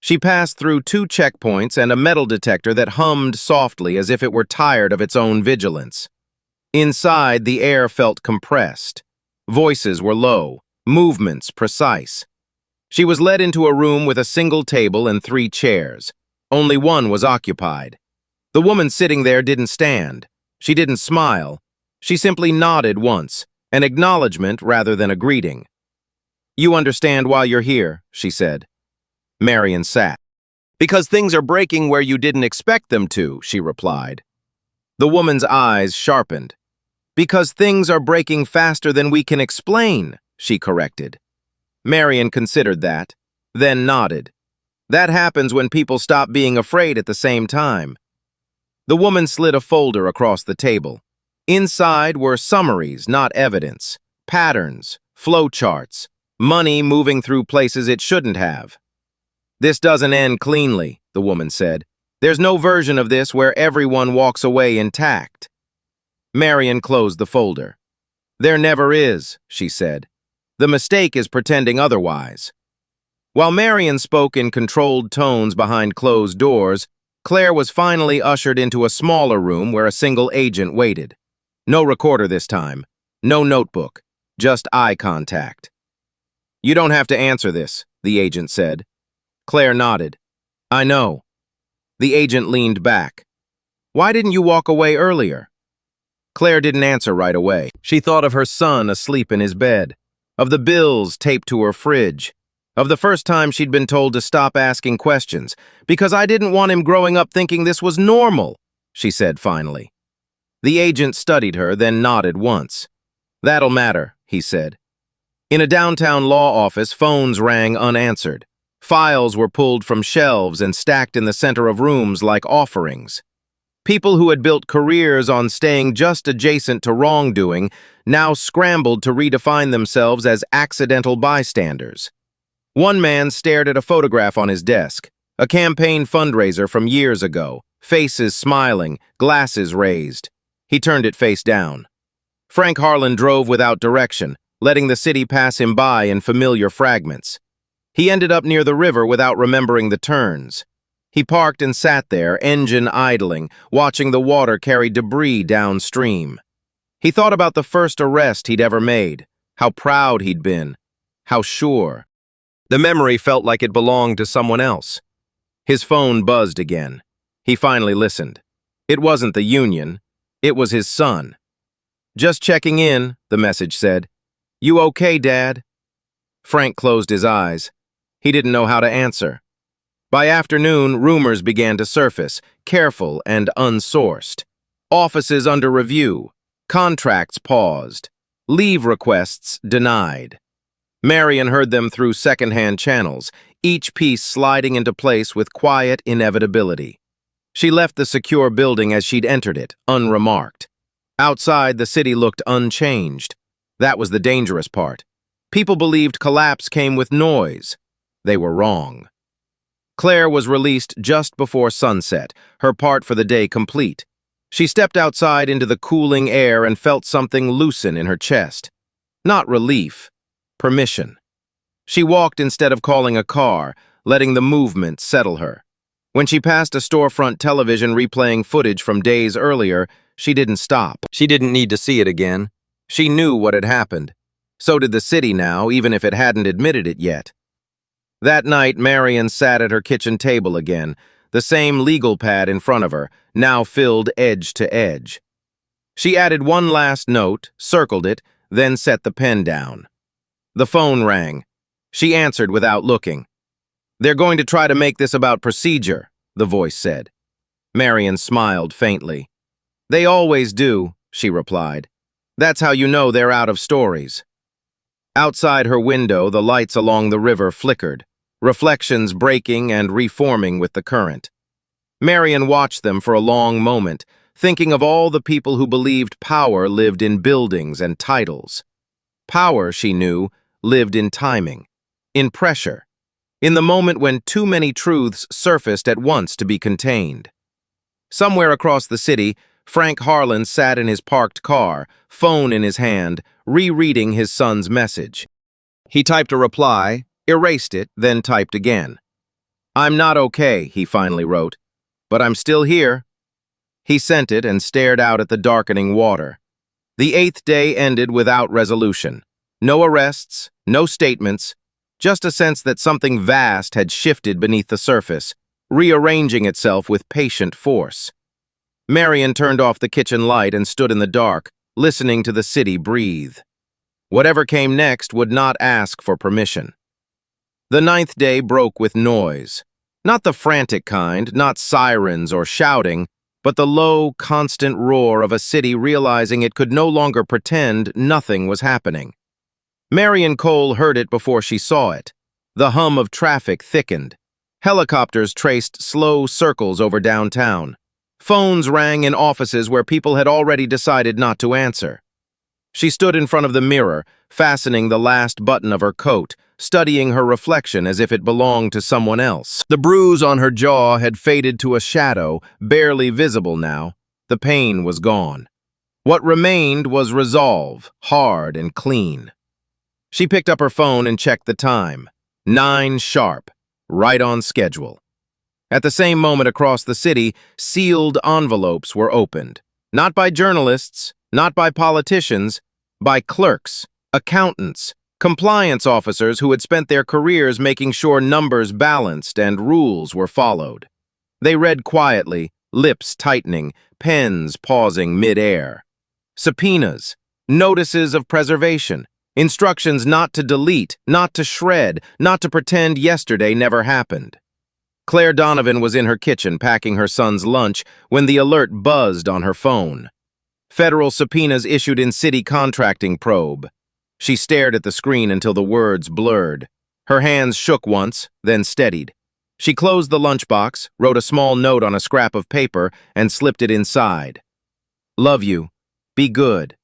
Speaker 1: She passed through 2 checkpoints and a metal detector that hummed softly as if it were tired of its own vigilance. Inside, the air felt compressed. Voices were low, movements precise. She was led into a room with a single table and 3 chairs. Only one was occupied. The woman sitting there didn't stand. She didn't smile. She simply nodded once, an acknowledgement rather than a greeting. "You understand why you're here," she said. Marian sat. "Because things are breaking where you didn't expect them to," she replied. The woman's eyes sharpened. "Because things are breaking faster than we can explain," she corrected. Marian considered that, then nodded. That happens when people stop being afraid at the same time. The woman slid a folder across the table. Inside were summaries, not evidence, patterns, flowcharts, money moving through places it shouldn't have. "This doesn't end cleanly," the woman said. "There's no version of this where everyone walks away intact." Marian closed the folder. "There never is," she said. "The mistake is pretending otherwise." While Marian spoke in controlled tones behind closed doors, Claire was finally ushered into a smaller room where a single agent waited. No recorder this time, no notebook, just eye contact. "You don't have to answer this," the agent said. Claire nodded. "I know." The agent leaned back. "Why didn't you walk away earlier?" Claire didn't answer right away. She thought of her son asleep in his bed, of the bills taped to her fridge, of the first time she'd been told to stop asking questions, "Because I didn't want him growing up thinking this was normal," she said finally. The agent studied her, then nodded once. "That'll matter," he said. In a downtown law office, phones rang unanswered. Files were pulled from shelves and stacked in the center of rooms like offerings. People who had built careers on staying just adjacent to wrongdoing now scrambled to redefine themselves as accidental bystanders. One man stared at a photograph on his desk, a campaign fundraiser from years ago, faces smiling, glasses raised. He turned it face down. Frank Harlan drove without direction, letting the city pass him by in familiar fragments. He ended up near the river without remembering the turns. He parked and sat there, engine idling, watching the water carry debris downstream. He thought about the first arrest he'd ever made, how proud he'd been, how sure. The memory felt like it belonged to someone else. His phone buzzed again. He finally listened. It wasn't the union. It was his son. "Just checking in," the message said. "You okay, Dad?" Frank closed his eyes. He didn't know how to answer. By afternoon, rumors began to surface, careful and unsourced. Offices under review, contracts paused, leave requests denied. Marian heard them through second-hand channels, each piece sliding into place with quiet inevitability. She left the secure building as she'd entered it, unremarked. Outside, the city looked unchanged. That was the dangerous part. People believed collapse came with noise. They were wrong. Claire was released just before sunset, her part for the day complete. She stepped outside into the cooling air and felt something loosen in her chest. Not relief, permission. She walked instead of calling a car, letting the movement settle her. When she passed a storefront television replaying footage from days earlier, she didn't stop. She didn't need to see it again. She knew what had happened. So did the city now, even if it hadn't admitted it yet. That night, Marian sat at her kitchen table again, the same legal pad in front of her, now filled edge to edge. She added one last note, circled it, then set the pen down. The phone rang. She answered without looking. "They're going to try to make this about procedure," the voice said. Marian smiled faintly. "They always do," she replied. "That's how you know they're out of stories." Outside her window, the lights along the river flickered, reflections breaking and reforming with the current. Marian watched them for a long moment, thinking of all the people who believed power lived in buildings and titles. Power, she knew, lived in timing, in pressure, in the moment when too many truths surfaced at once to be contained. Somewhere across the city, Frank Harlan sat in his parked car, phone in his hand, rereading his son's message. He typed a reply, erased it, then typed again. "I'm not okay," he finally wrote, "but I'm still here." He sent it and stared out at the darkening water. The 8th day ended without resolution. No arrests, no statements, just a sense that something vast had shifted beneath the surface, rearranging itself with patient force. Marian turned off the kitchen light and stood in the dark, listening to the city breathe. Whatever came next would not ask for permission. The 9th day broke with noise. Not the frantic kind, not sirens or shouting, but the low, constant roar of a city realizing it could no longer pretend nothing was happening. Marian Cole heard it before she saw it. The hum of traffic thickened. Helicopters traced slow circles over downtown. Phones rang in offices where people had already decided not to answer. She stood in front of the mirror, fastening the last button of her coat, studying her reflection as if it belonged to someone else. The bruise on her jaw had faded to a shadow, barely visible now. The pain was gone. What remained was resolve, hard and clean. She picked up her phone and checked the time. 9 sharp, right on schedule. At the same moment across the city, sealed envelopes were opened. Not by journalists, not by politicians, by clerks, accountants, compliance officers who had spent their careers making sure numbers balanced and rules were followed. They read quietly, lips tightening, pens pausing mid-air. Subpoenas, notices of preservation, instructions not to delete, not to shred, not to pretend yesterday never happened. Claire Donovan was in her kitchen packing her son's lunch when the alert buzzed on her phone. Federal subpoenas issued in city contracting probe. She stared at the screen until the words blurred. Her hands shook once, then steadied. She closed the lunchbox, wrote a small note on a scrap of paper, and slipped it inside. "Love you. Be good."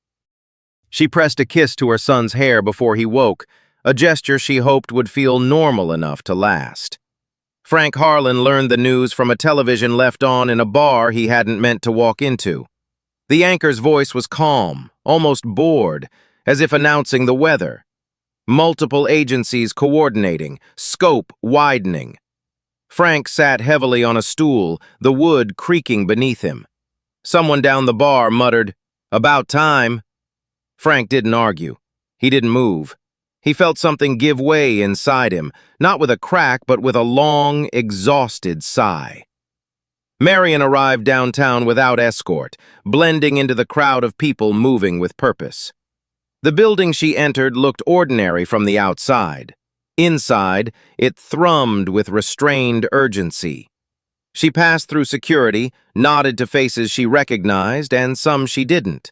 Speaker 1: She pressed a kiss to her son's hair before he woke, a gesture she hoped would feel normal enough to last. Frank Harlan learned the news from a television left on in a bar he hadn't meant to walk into. The anchor's voice was calm, almost bored, as if announcing the weather. Multiple agencies coordinating, scope widening. Frank sat heavily on a stool, the wood creaking beneath him. Someone down the bar muttered, "About time." Frank didn't argue. He didn't move. He felt something give way inside him, not with a crack, but with a long, exhausted sigh. Marian arrived downtown without escort, blending into the crowd of people moving with purpose. The building she entered looked ordinary from the outside. Inside, it thrummed with restrained urgency. She passed through security, nodded to faces she recognized and some she didn't.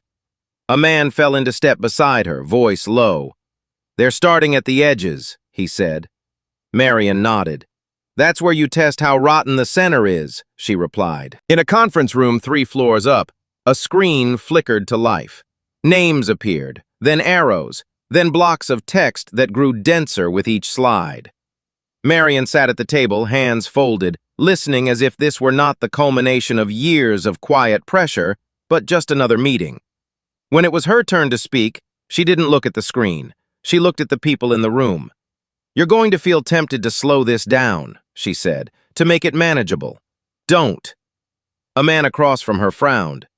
Speaker 1: A man fell into step beside her, voice low. "They're starting at the edges," he said. Marian nodded. "That's where you test how rotten the center is," she replied. In a conference room 3 floors up, a screen flickered to life. Names appeared, then arrows, then blocks of text that grew denser with each slide. Marian sat at the table, hands folded, listening as if this were not the culmination of years of quiet pressure, but just another meeting. When it was her turn to speak, she didn't look at the screen. She looked at the people in the room. "You're going to feel tempted to slow this down," she said, "to make it manageable. Don't." A man across from her frowned.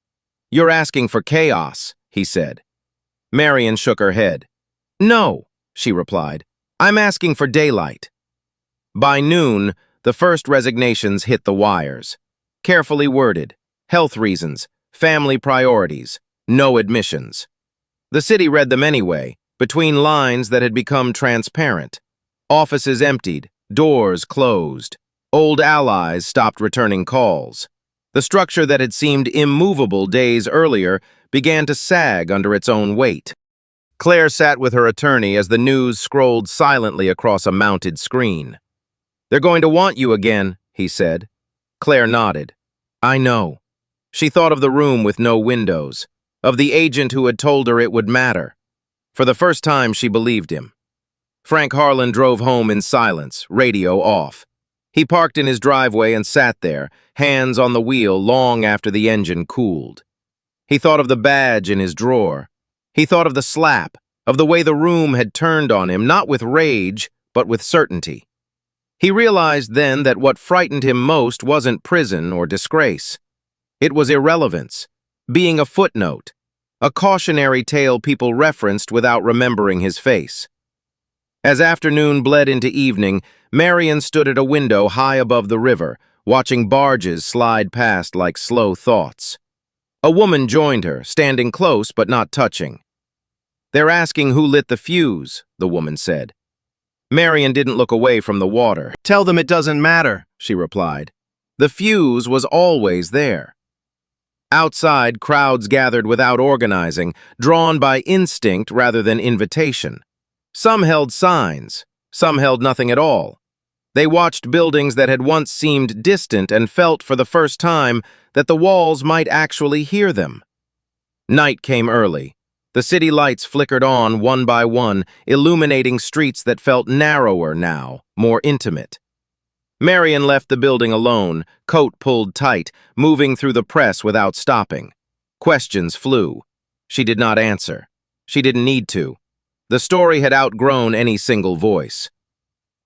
Speaker 1: "You're asking for chaos," he said. Marian shook her head. "No," she replied. "I'm asking for daylight." By noon, the first resignations hit the wires. Carefully worded. Health reasons, family priorities, no admissions. The city read them anyway, between lines that had become transparent. Offices emptied, doors closed. Old allies stopped returning calls. The structure that had seemed immovable days earlier began to sag under its own weight. Claire sat with her attorney as the news scrolled silently across a mounted screen. "They're going to want you again," he said. Claire nodded. "I know." She thought of the room with no windows, of the agent who had told her it would matter. For the first time, she believed him. Frank Harlan drove home in silence, radio off. He parked in his driveway and sat there, hands on the wheel long after the engine cooled. He thought of the badge in his drawer. He thought of the slap, of the way the room had turned on him, not with rage, but with certainty. He realized then that what frightened him most wasn't prison or disgrace. It was irrelevance, being a footnote, a cautionary tale people referenced without remembering his face. As afternoon bled into evening, Marian stood at a window high above the river, watching barges slide past like slow thoughts. A woman joined her, standing close but not touching. "They're asking who lit the fuse," the woman said. Marian didn't look away from the water. "Tell them it doesn't matter," she replied. The fuse was always there. Outside, crowds gathered without organizing, drawn by instinct rather than invitation. Some held signs, some held nothing at all. They watched buildings that had once seemed distant and felt for the first time that the walls might actually hear them. Night came early. The city lights flickered on one by one, illuminating streets that felt narrower now, more intimate. Marian left the building alone, coat pulled tight, moving through the press without stopping. Questions flew. She did not answer. She didn't need to. The story had outgrown any single voice.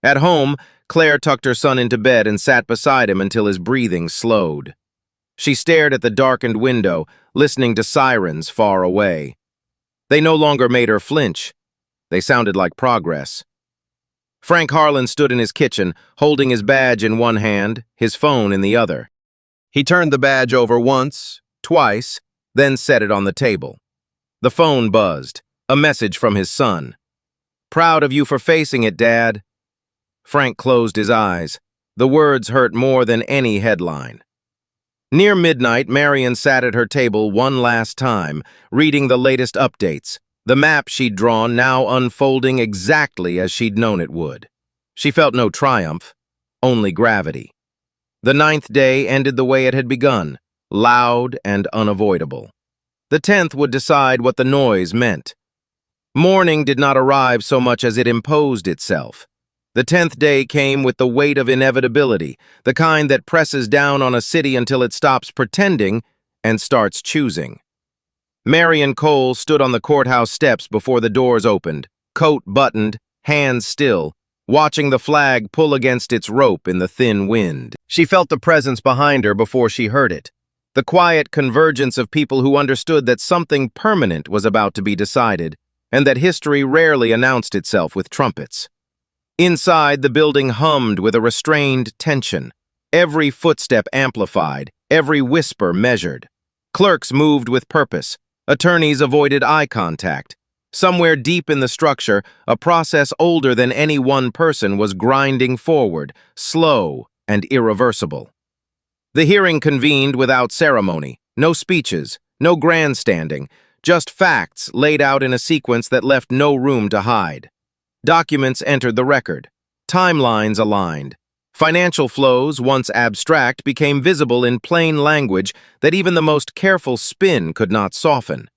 Speaker 1: At home, Claire tucked her son into bed and sat beside him until his breathing slowed. She stared at the darkened window, listening to sirens far away. They no longer made her flinch. They sounded like progress. Frank Harlan stood in his kitchen, holding his badge in one hand, his phone in the other. He turned the badge over once, twice, then set it on the table. The phone buzzed, a message from his son. "Proud of you for facing it, Dad." Frank closed his eyes. The words hurt more than any headline. Near midnight, Marian sat at her table one last time, reading the latest updates, the map she'd drawn now unfolding exactly as she'd known it would. She felt no triumph, only gravity. The 9th day ended the way it had begun, loud and unavoidable. The 10th would decide what the noise meant. Morning did not arrive so much as it imposed itself. The 10th day came with the weight of inevitability, the kind that presses down on a city until it stops pretending and starts choosing. Marian Cole stood on the courthouse steps before the doors opened, coat buttoned, hands still, watching the flag pull against its rope in the thin wind. She felt the presence behind her before she heard it, the quiet convergence of people who understood that something permanent was about to be decided, and that history rarely announced itself with trumpets. Inside, the building hummed with a restrained tension, every footstep amplified, every whisper measured. Clerks moved with purpose, attorneys avoided eye contact. Somewhere deep in the structure, a process older than any one person was grinding forward, slow and irreversible. The hearing convened without ceremony, no speeches, no grandstanding, just facts laid out in a sequence that left no room to hide. Documents entered the record, timelines aligned. Financial flows, once abstract, became visible in plain language that even the most careful spin could not soften.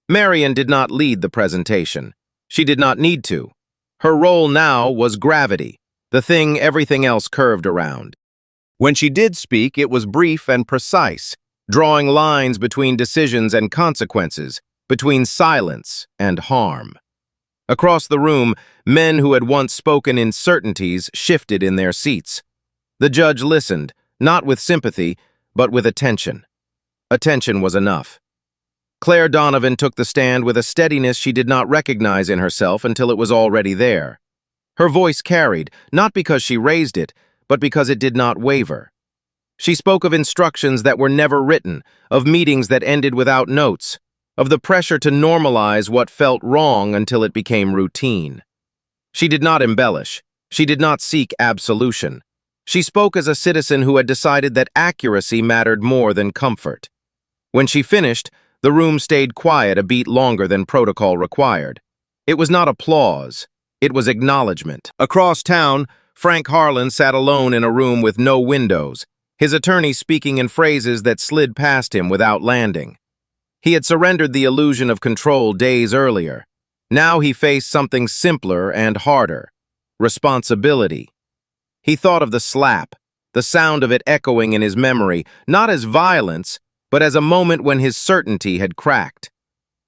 Speaker 1: Marian did not lead the presentation. She did not need to. Her role now was gravity, the thing everything else curved around. When she did speak, it was brief and precise, drawing lines between decisions and consequences, between silence and harm. Across the room, men who had once spoken in certainties shifted in their seats. The judge listened, not with sympathy, but with attention. Attention was enough. Claire Donovan took the stand with a steadiness she did not recognize in herself until it was already there. Her voice carried, not because she raised it, but because it did not waver. She spoke of instructions that were never written, of meetings that ended without notes, of the pressure to normalize what felt wrong until it became routine. She did not embellish. She did not seek absolution. She spoke as a citizen who had decided that accuracy mattered more than comfort. When she finished, the room stayed quiet a beat longer than protocol required. It was not applause. It was acknowledgement. Across town, Frank Harlan sat alone in a room with no windows, his attorney speaking in phrases that slid past him without landing. He had surrendered the illusion of control days earlier. Now he faced something simpler and harder: responsibility. He thought of the slap, the sound of it echoing in his memory, not as violence, but as a moment when his certainty had cracked.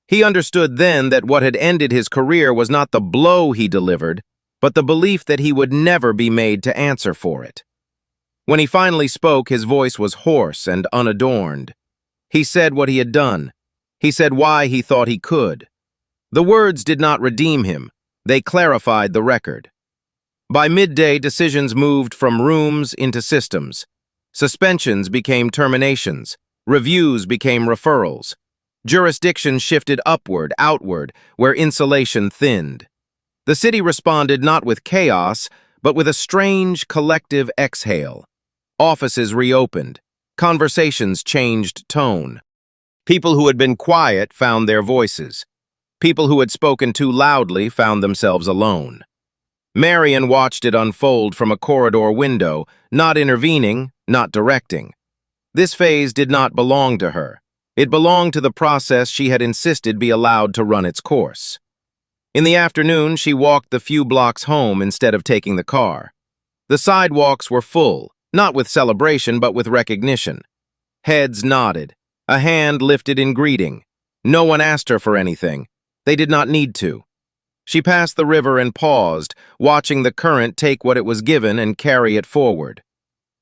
Speaker 1: He understood then that what had ended his career was not the blow he delivered, but the belief that he would never be made to answer for it. When he finally spoke, his voice was hoarse and unadorned. He said what he had done. He said why he thought he could. The words did not redeem him. They clarified the record. By midday, decisions moved from rooms into systems. Suspensions became terminations. Reviews became referrals. Jurisdiction shifted upward, outward, where insulation thinned. The city responded not with chaos, but with a strange collective exhale. Offices reopened. Conversations changed tone. People who had been quiet found their voices. People who had spoken too loudly found themselves alone. Marian watched it unfold from a corridor window, not intervening, not directing. This phase did not belong to her. It belonged to the process she had insisted be allowed to run its course. In the afternoon, she walked the few blocks home instead of taking the car. The sidewalks were full, not with celebration but with recognition. Heads nodded, a hand lifted in greeting. No one asked her for anything. They did not need to. She passed the river and paused, watching the current take what it was given and carry it forward.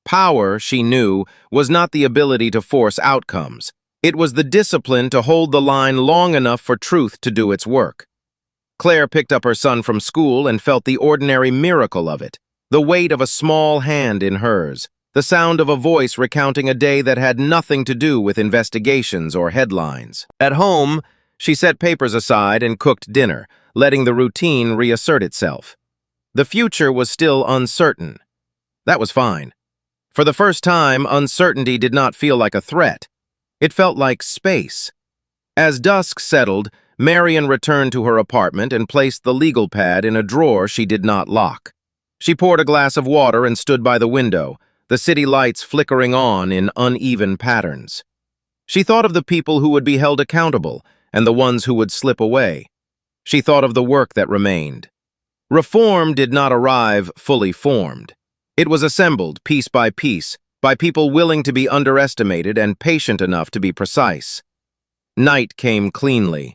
Speaker 1: Power, she knew, was not the ability to force outcomes. It was the discipline to hold the line long enough for truth to do its work. Claire picked up her son from school and felt the ordinary miracle of it, the weight of a small hand in hers, the sound of a voice recounting a day that had nothing to do with investigations or headlines. At home, she set papers aside and cooked dinner, letting the routine reassert itself. The future was still uncertain. That was fine. For the first time, uncertainty did not feel like a threat. It felt like space. As dusk settled, Marian returned to her apartment and placed the legal pad in a drawer she did not lock. She poured a glass of water and stood by the window, the city lights flickering on in uneven patterns. She thought of the people who would be held accountable and the ones who would slip away. She thought of the work that remained. Reform did not arrive fully formed. It was assembled piece by people willing to be underestimated and patient enough to be precise. Night came cleanly.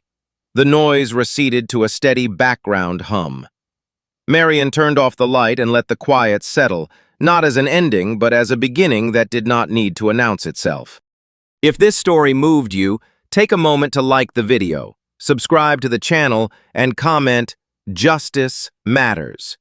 Speaker 1: The noise receded to a steady background hum. Marian turned off the light and let the quiet settle, not as an ending, but as a beginning that did not need to announce itself. If this story moved you, take a moment to like the video, subscribe to the channel, and comment, "Justice Matters."